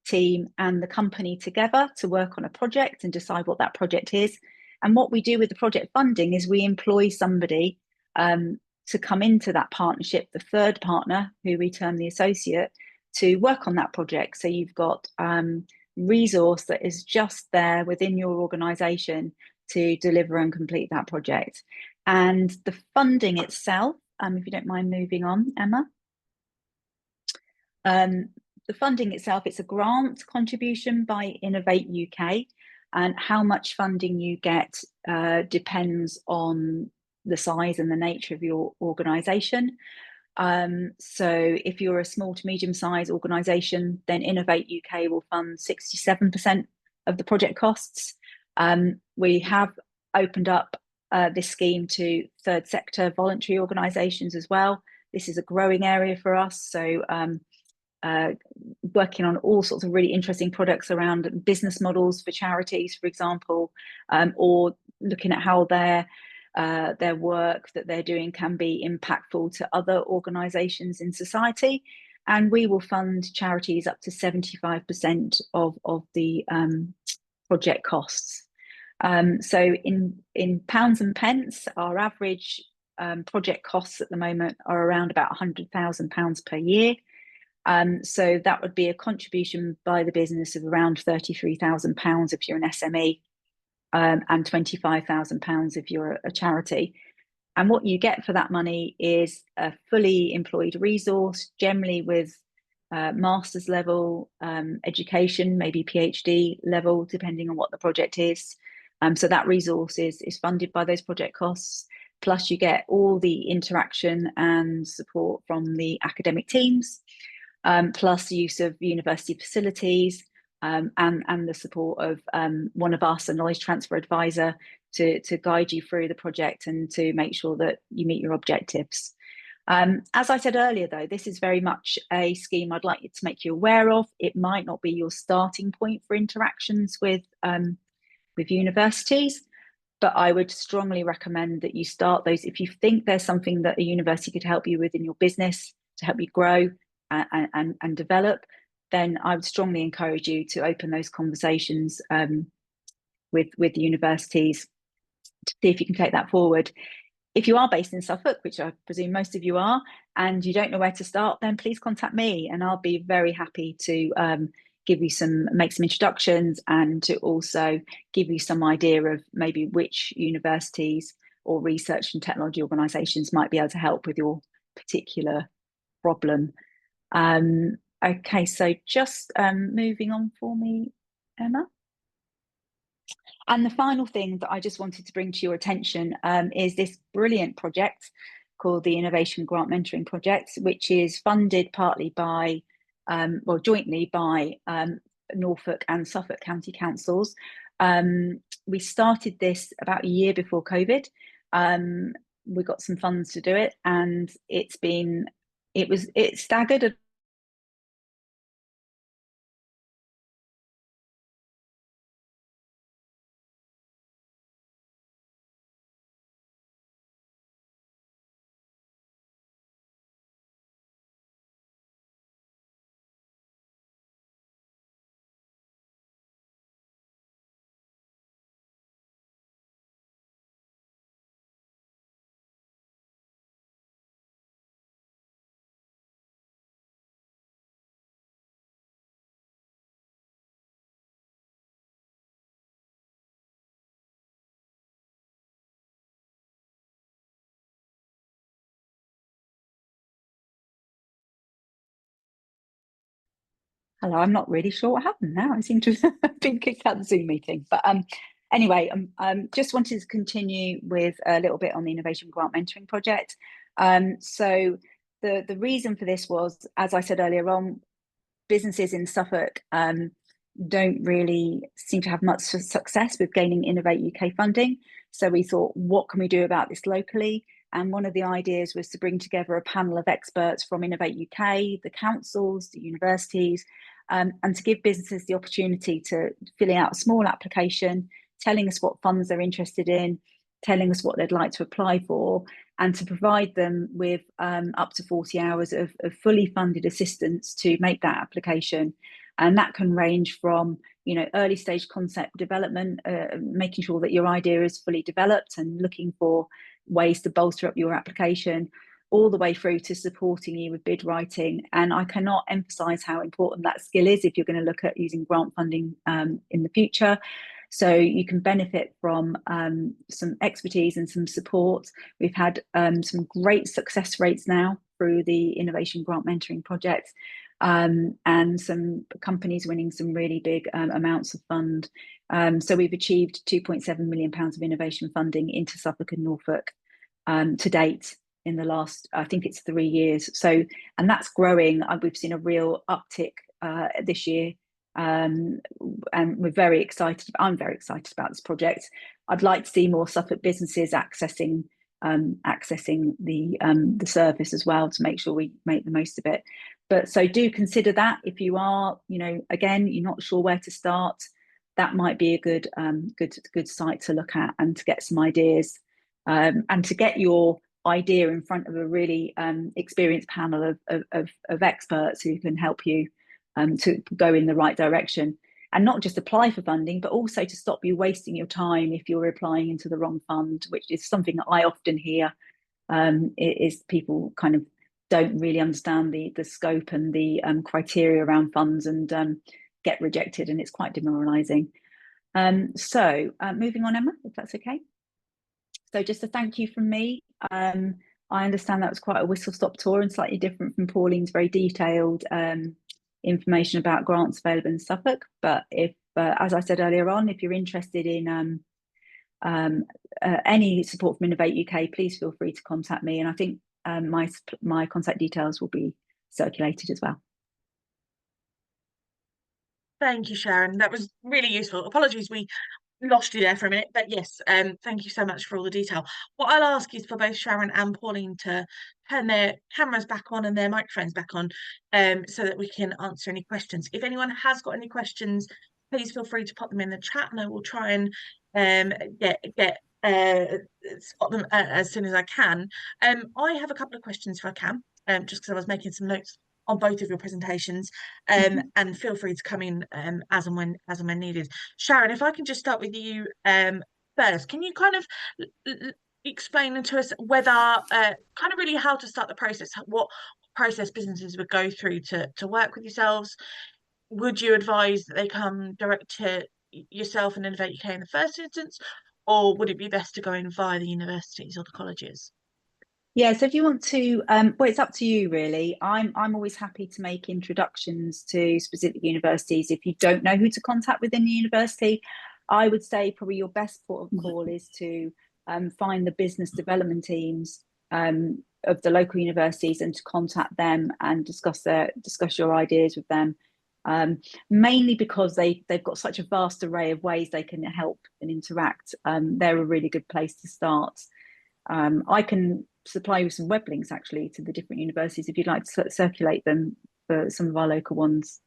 [SPEAKER 3] team and the company together to work on a project and decide what that project is. And what we do with the project funding is we employ somebody to come into that partnership, the third partner, who we term the associate, to work on that project. So you've got resource that is just there within your organisation to deliver and complete that project. And the funding itself, if you don't mind moving on, Emma. The funding itself, it's a grant contribution by Innovate UK, and how much funding you get depends on the size and the nature of your organisation. So if you're a small to medium sized organisation, then Innovate UK will fund 67% of the project costs. We have opened up this scheme to third sector voluntary organisations as well. This is a growing area for us. So working on all sorts of really interesting products around business models for charities, for example, or looking at how their work that they're doing can be impactful to other organisations in society. And we will fund charities up to 75% of the project costs. So in pounds and pence, our average project costs at the moment are around about £100,000 per year. So that would be a contribution by the business of around £33,000 if you're an SME, and £25,000 if you're a charity. And what you get for that money is a fully employed resource, generally with master's level education, maybe PhD level, depending on what the project is. So that resource is funded by those project costs. plus you get all the interaction and support from the academic teams, plus the use of university facilities, and the support of one of us, a knowledge transfer advisor, to guide you through the project and to make sure that you meet your objectives. As I said earlier, though, this is very much a scheme I'd like you to make you aware of. It might not be your starting point for interactions with universities, but I would strongly recommend that you start those. If you think there's something that a university could help you with in your business to help you grow and develop, then I would strongly encourage you to open those conversations with the universities to see if you can take that forward. If you are based in Suffolk, which I presume most of you are, and you don't know where to start, then please contact me and I'll be very happy to make some introductions, and to also give you some idea of maybe which universities or research and technology organisations might be able to help with your particular problem. Okay, so just moving on for me, Emma. And the final thing that I just wanted to bring to your attention is this brilliant project called the Innovation Grant Mentoring Project, which is funded partly by, well, jointly by Norfolk and Suffolk County Councils. We started this about a year before COVID. We got some funds to do it, and it's staggered. Hello, I'm not really sure what happened now. I seem to have been kicked out of the Zoom meeting. But anyway, just wanted to continue with a little bit on the Innovation Grant Mentoring Project. So the reason for this was, as I said earlier on, businesses in Suffolk don't really seem to have much success with gaining Innovate UK funding. So we thought, what can we do about this locally? And one of the ideas was to bring together a panel of experts from Innovate UK, the councils, the universities, and to give businesses the opportunity to fill out a small application, telling us what funds they're interested in, telling us what they'd like to apply for, and to provide them with up to 40 hours of fully funded assistance to make that application. And that can range from, early stage concept development, making sure that your idea is fully developed and looking for ways to bolster up your application, all the way through to supporting you with bid writing. And I cannot emphasize how important that skill is if you're going to look at using grant funding in the future. So you can benefit from some expertise and some support. We've had some great success rates now through the Innovation Grant Mentoring Project, and some companies winning some really big amounts of fund. So we've achieved £2.7 million of innovation funding into Suffolk and Norfolk to date in the last, I think it's 3 years. So, and that's growing. We've seen a real uptick this year. And we're very excited. I'm very excited about this project. I'd like to see more Suffolk businesses accessing the service as well, to make sure we make the most of it. But so do consider that if you are, again, you're not sure where to start, that might be a good site to look at and to get some ideas, and to get your idea in front of a really experienced panel of experts who can help you to go in the right direction, and not just apply for funding, but also to stop you wasting your time if you're applying into the wrong fund, which is something that I often hear, is people kind of don't really understand the scope and the criteria around funds, and get rejected, and it's quite demoralising. So moving on, Emma, if that's okay. So just a thank you from me. I understand that was quite a whistle-stop tour and slightly different from Pauline's very detailed information about grants available in Suffolk. But if, as I said earlier on, if you're interested in any support from Innovate UK, please feel free to contact me. And I think my contact details will be circulated as well.
[SPEAKER 1] Thank you, Sharon. That was really useful. Apologies, we lost you there for a minute, but yes, thank you so much for all the detail. What I'll ask is for both Sharon and Pauline to turn their cameras back on and their microphones back on, so that we can answer any questions. If anyone has got any questions, please feel free to pop them in the chat, and I will try and spot them as soon as I can. I have a couple of questions if I can, just because I was making some notes on both of your presentations, and feel free to come in as and when needed. Sharon, if I can just start with you first, can you kind of explain to us whether kind of really how to start the process, what process businesses would go through to work with yourselves? Would you advise that they come direct to yourself and Innovate UK in the first instance, or would it be best to go in via the universities or the colleges?
[SPEAKER 3] Yeah, so if you want to, well, it's up to you really. I'm always happy to make introductions to specific universities. If you don't know who to contact within the university, I would say probably your best port of call is to find the business development teams of the local universities and to contact them and discuss your ideas with them. Mainly because they've got such a vast array of ways they can help and interact. They're a really good place to start. I can supply you with some web links actually to the different universities if you'd like to circulate them for some of our local ones.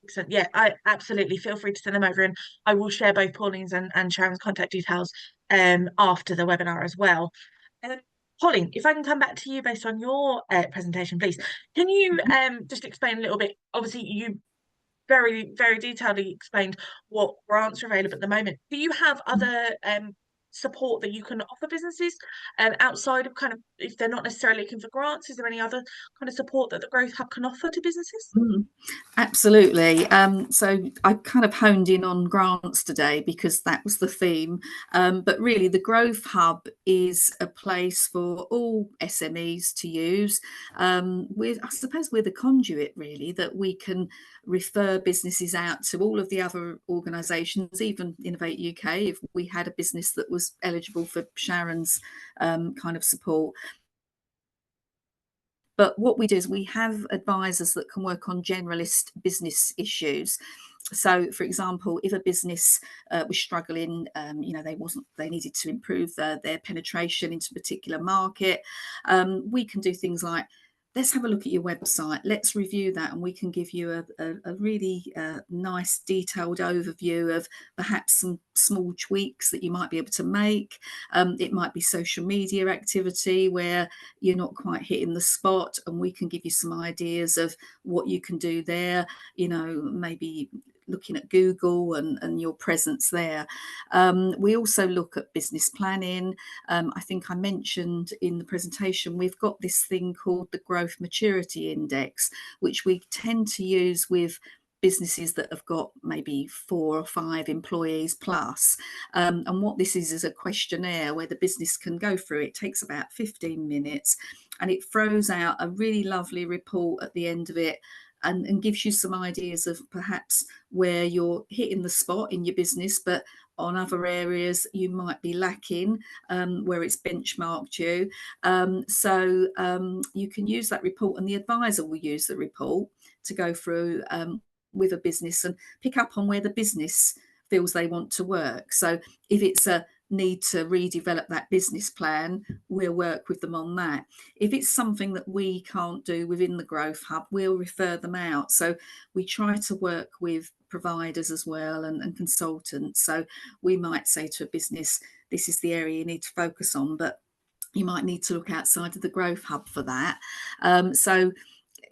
[SPEAKER 1] Excellent. Yeah, I absolutely feel free to send them over, and I will share both Pauline's and Sharon's contact details after the webinar as well. Pauline, if I can come back to you based on your presentation, please. Can you just explain a little bit? Obviously, you very, very detailedly explained what grants are available at the moment. Do you have other support that you can offer businesses outside of kind of, if they're not necessarily looking for grants, is there any other kind of support that the Growth Hub can offer to businesses?
[SPEAKER 2] Absolutely. So I kind of honed in on grants today because that was the theme. But really, the Growth Hub is a place for all SMEs to use. I suppose we're the conduit, really, that we can refer businesses out to all of the other organisations, even Innovate UK, if we had a business that was eligible for Sharon's kind of support. But what we do is we have advisors that can work on generalist business issues. So, for example, if a business was struggling, they needed to improve their penetration into a particular market, we can do things like, let's have a look at your website, let's review that, and we can give you a really nice detailed overview of perhaps some small tweaks that you might be able to make. It might be social media activity where you're not quite hitting the spot, and we can give you some ideas of what you can do there, maybe looking at Google and your presence there. We also look at business planning. I think I mentioned in the presentation, we've got this thing called the Growth Maturity Index, which we tend to use with businesses that have got maybe 4 or 5 employees plus. And what this is a questionnaire where the business can go through. It takes about 15 minutes and it throws out a really lovely report at the end of it, and gives you some ideas of perhaps where you're hitting the spot in your business, but on other areas you might be lacking, where it's benchmarked you. So you can use that report, and the advisor will use the report to go through with a business and pick up on where the business feels they want to work. So if it's a need to redevelop that business plan, we'll work with them on that. If it's something that we can't do within the Growth Hub, we'll refer them out. So we try to work with providers as well and consultants. So we might say to a business, this is the area you need to focus on, but you might need to look outside of the Growth Hub for that. So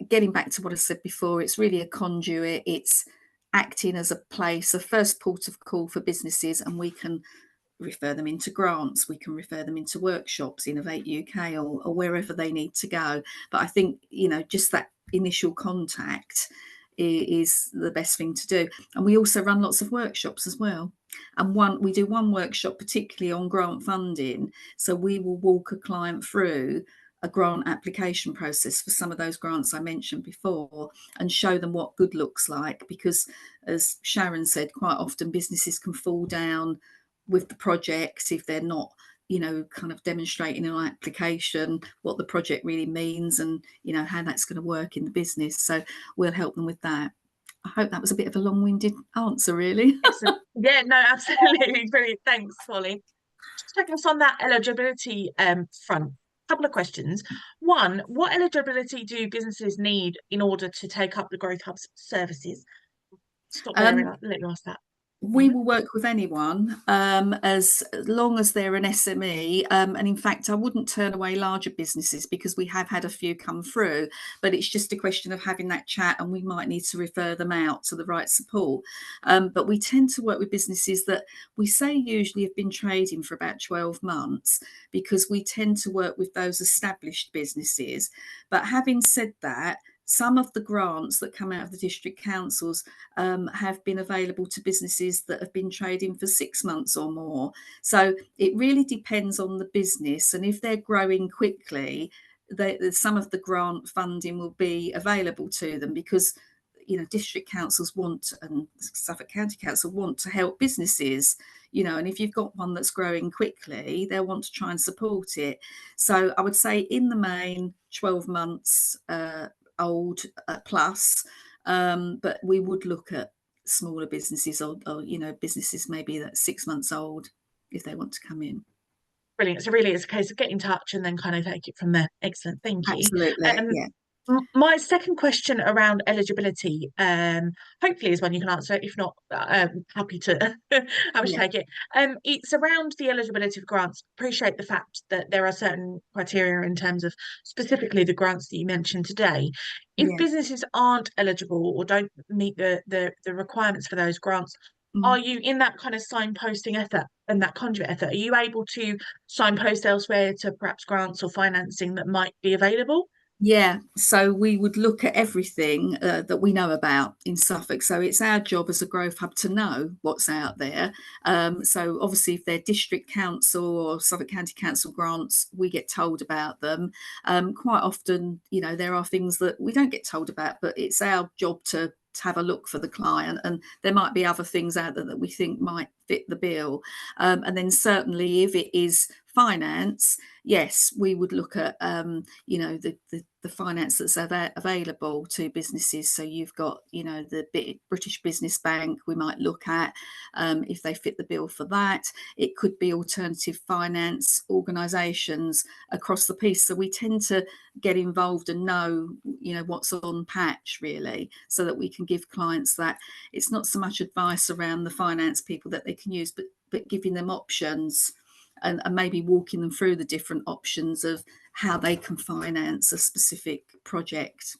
[SPEAKER 2] getting back to what I said before, it's really a conduit. It's acting as a place, a first port of call for businesses, and we can refer them into grants, we can refer them into workshops, Innovate UK, or wherever they need to go. But I think, just that initial contact is the best thing to do. And we also run lots of workshops as well. And we do one workshop particularly on grant funding. So we will walk a client through a grant application process for some of those grants I mentioned before and show them what good looks like, because as Sharon said, quite often businesses can fall down with the projects, if they're not, you know, kind of demonstrating in an application what the project really means and, you know, how that's going to work in the business. So we'll help them with that. I hope that was a bit of a long-winded answer, really.
[SPEAKER 1] Excellent. Yeah, no, absolutely. Brilliant. Thanks, Pauline. Just taking us on that eligibility front, couple of questions. One, what eligibility do businesses need in order to take up the Growth Hub's services? Stop there and let you ask that.
[SPEAKER 2] We will work with anyone as long as they're an SME. And in fact, I wouldn't turn away larger businesses because we have had a few come through, but it's just a question of having that chat and we might need to refer them out to the right support. But we tend to work with businesses that we say usually have been trading for about 12 months because we tend to work with those established businesses. But having said that, some of the grants that come out of the district councils have been available to businesses that have been trading for 6 months or more. So it really depends on the business. And if they're growing quickly, some of the grant funding will be available to them because, you know, district councils want, and Suffolk County Council want to help businesses, you know, and if you've got one that's growing quickly, they'll want to try and support it. So I would say in the main, 12 months old plus, but we would look at smaller businesses or you know, businesses maybe that's 6 months old if they want to come in.
[SPEAKER 1] Brilliant. So really it's a case of get in touch and then kind of take it from there. Excellent. Thank you.
[SPEAKER 2] Absolutely. Yeah.
[SPEAKER 1] My second question around eligibility, hopefully is one you can answer. If not, happy to take it. It's around the eligibility for grants. Appreciate the fact that there are certain criteria in terms of specifically the grants that you mentioned today. If businesses aren't eligible or don't meet the requirements for those grants, are you in that kind of signposting effort and that conduit effort? Are you able to signpost elsewhere to perhaps grants or financing that might be available?
[SPEAKER 2] Yeah, so we would look at everything that we know about in Suffolk. So it's our job as a Growth Hub to know what's out there. So obviously if they're district council or Suffolk County Council grants, we get told about them. Quite often, you know, there are things that we don't get told about, but it's our job to have a look for the client, and there might be other things out there that we think might fit the bill. And then certainly if it is finance, yes, we would look at you know, the finance that's available to businesses. So you've got, you know, the British Business Bank we might look at if they fit the bill for that. It could be alternative finance organisations across the piece. So we tend to get involved and know, you know, what's on patch really, so that we can give clients that. It's not so much advice around the finance people that they can use, but giving them options and maybe walking them through the different options of how they can finance a specific project.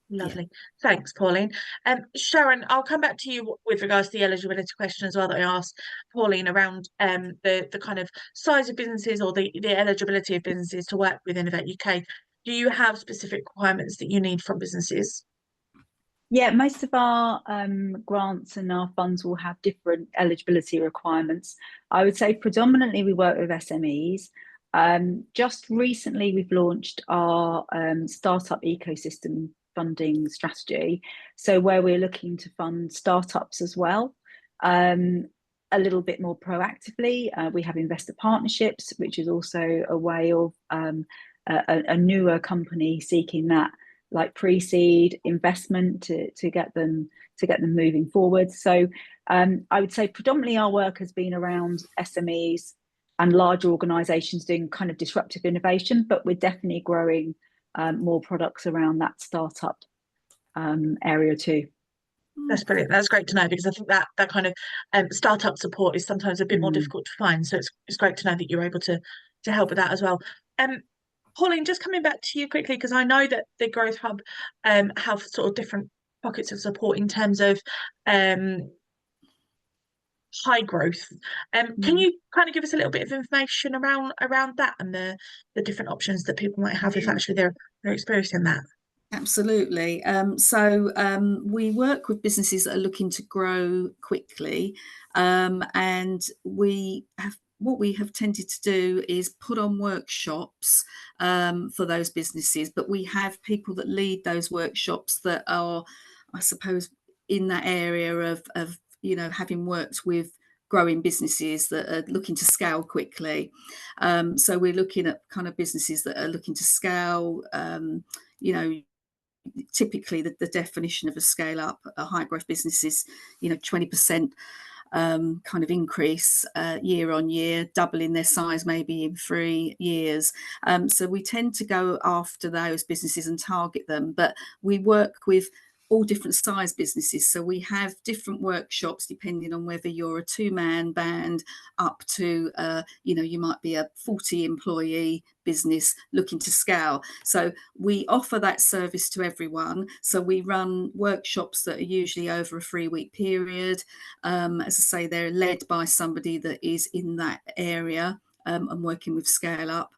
[SPEAKER 1] Lovely. Thanks, Pauline. Sharon, I'll come back to you with regards to the eligibility question as well that I asked Pauline around the kind of size of businesses or the eligibility of businesses to work with Innovate UK. Do you have specific requirements that you need from businesses?
[SPEAKER 3] Yeah, most of our grants and our funds will have different eligibility requirements. I would say predominantly we work with SMEs. Just recently we've launched our startup ecosystem funding strategy. So where we're looking to fund startups as well, a little bit more proactively. We have investor partnerships, which is also a way of a newer company seeking that, like pre-seed investment to get them moving forward. So I would say predominantly our work has been around SMEs and larger organisations doing kind of disruptive innovation, but we're definitely growing more products around that startup area too.
[SPEAKER 1] That's brilliant. That's great to know, because I think that kind of startup support is sometimes a bit more difficult to find. So it's great to know that you're able to help with that as well. Pauline, just coming back to you quickly, because I know that the Growth Hub have sort of different pockets of support in terms of high growth. Can you kind of give us a little bit of information around that and the different options that people might have if actually they're experiencing that?
[SPEAKER 2] Absolutely. So we work with businesses that are looking to grow quickly, and what we have tended to do is put on workshops for those businesses, but we have people that lead those workshops that are, I suppose, in that area of you know, having worked with growing businesses that are looking to scale quickly. So we're looking at kind of businesses that are looking to scale. You know, typically the definition of a scale up, a high growth business is, you know, 20% kind of increase year on year, doubling their size maybe in 3 years. So we tend to go after those businesses and target them, but we work with all different size businesses. So we have different workshops depending on whether you're a 2-man band up to, you know, you might be a 40 employee business looking to scale. So we offer that service to everyone. So we run workshops that are usually over a 3-week period. As I say, they're led by somebody that is in that area. And working with Scale Up.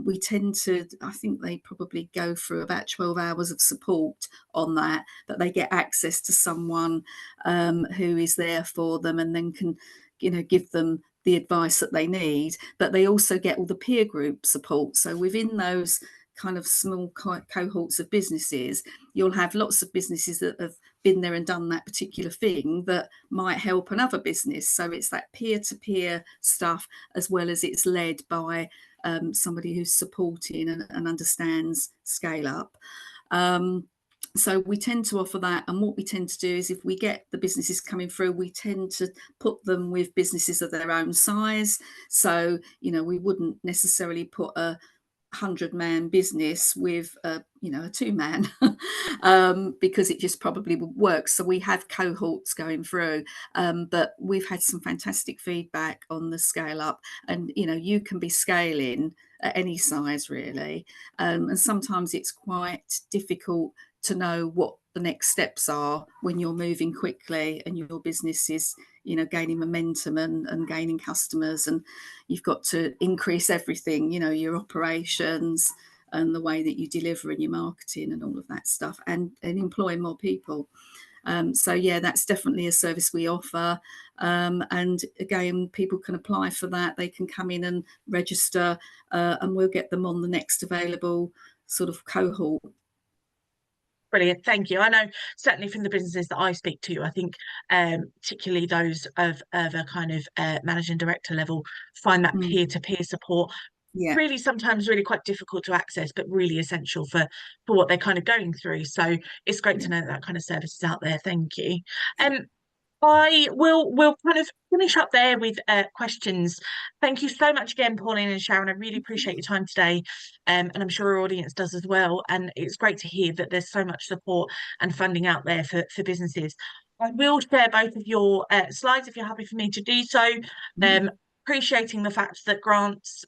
[SPEAKER 2] We tend to, I think they probably go through about 12 hours of support on that, but they get access to someone who is there for them and then can, you know, give them the advice that they need. But they also get all the peer group support. So within those kind of small cohorts of businesses, you'll have lots of businesses that have been there and done that particular thing that might help another business. So it's that peer-to-peer stuff, as well as it's led by somebody who's supporting and understands Scale Up. So we tend to offer that, and what we tend to do is, if we get the businesses coming through, we tend to put them with businesses of their own size. So, you know, we wouldn't necessarily put a 100-man business with a, you know, a 2-man because it just probably would work. So we have cohorts going through, but we've had some fantastic feedback on the Scale Up, and you know, you can be scaling at any size really, and sometimes it's quite difficult to know what the next steps are when you're moving quickly and your business is, you know, gaining momentum and gaining customers, and you've got to increase everything, you know, your operations and the way that you deliver and your marketing and all of that stuff, and employ more people. So yeah, that's definitely a service we offer. And again, people can apply for that. They can come in and register, and we'll get them on the next available sort of cohort.
[SPEAKER 1] Brilliant, thank you. I know certainly from the businesses that I speak to, I think particularly those of a kind of managing director level find that peer-to-peer support really sometimes really quite difficult to access, but really essential for what they're kind of going through. So it's great to know that kind of service is out there. Thank you. We'll kind of finish up there with questions. Thank you so much again, Pauline and Sharon. I really appreciate your time today, and I'm sure our audience does as well. And it's great to hear that there's so much support and funding out there for businesses. I will share both of your slides if you're happy for me to do so. Appreciating the fact that grants,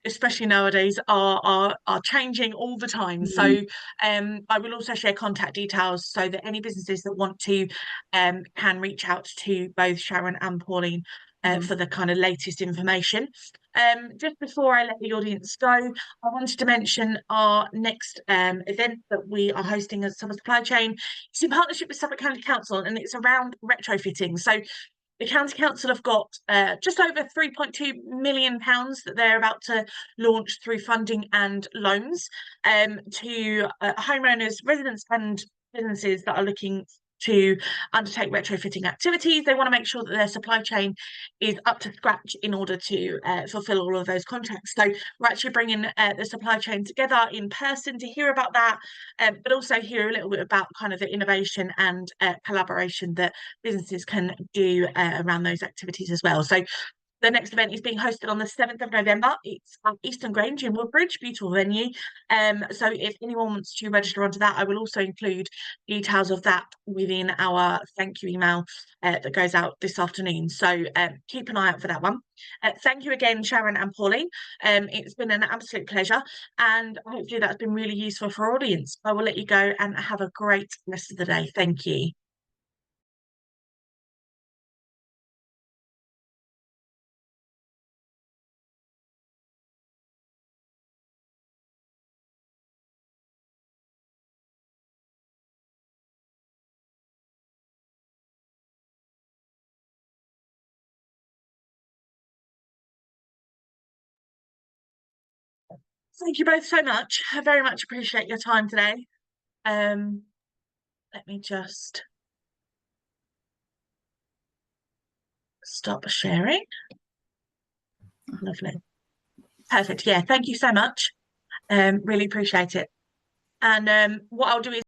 [SPEAKER 1] especially nowadays, are changing all the time. So I will also share contact details so that any businesses that want to can reach out to both Sharon and Pauline for the kind of latest information. Just before I let the audience go, I wanted to mention our next event that we are hosting as Suffolk Supply Chain. It's in partnership with Suffolk County Council, and it's around retrofitting. So the County Council have got just over £3.2 million that they're about to launch through funding and loans to homeowners, residents and businesses that are looking to undertake retrofitting activities. They want to make sure that their supply chain is up to scratch in order to fulfill all of those contracts. So we're actually bringing the supply chain together in person to hear about that, but also hear a little bit about kind of the innovation and collaboration that businesses can do around those activities as well. So the next event is being hosted on the 7th of November. It's at Eastern Grange in Woodbridge, beautiful venue. So if anyone wants to register onto that, I will also include details of that within our thank you email that goes out this afternoon. So keep an eye out for that one. Thank you again, Sharon and Pauline. It's been an absolute pleasure, and hopefully that's been really useful for our audience. I will let you go and have a great rest of the day. Thank you. Thank you both so much. I very much appreciate your time today. Let me just stop sharing. Lovely. Perfect. Yeah, thank you so much. Really appreciate it. And what I'll do is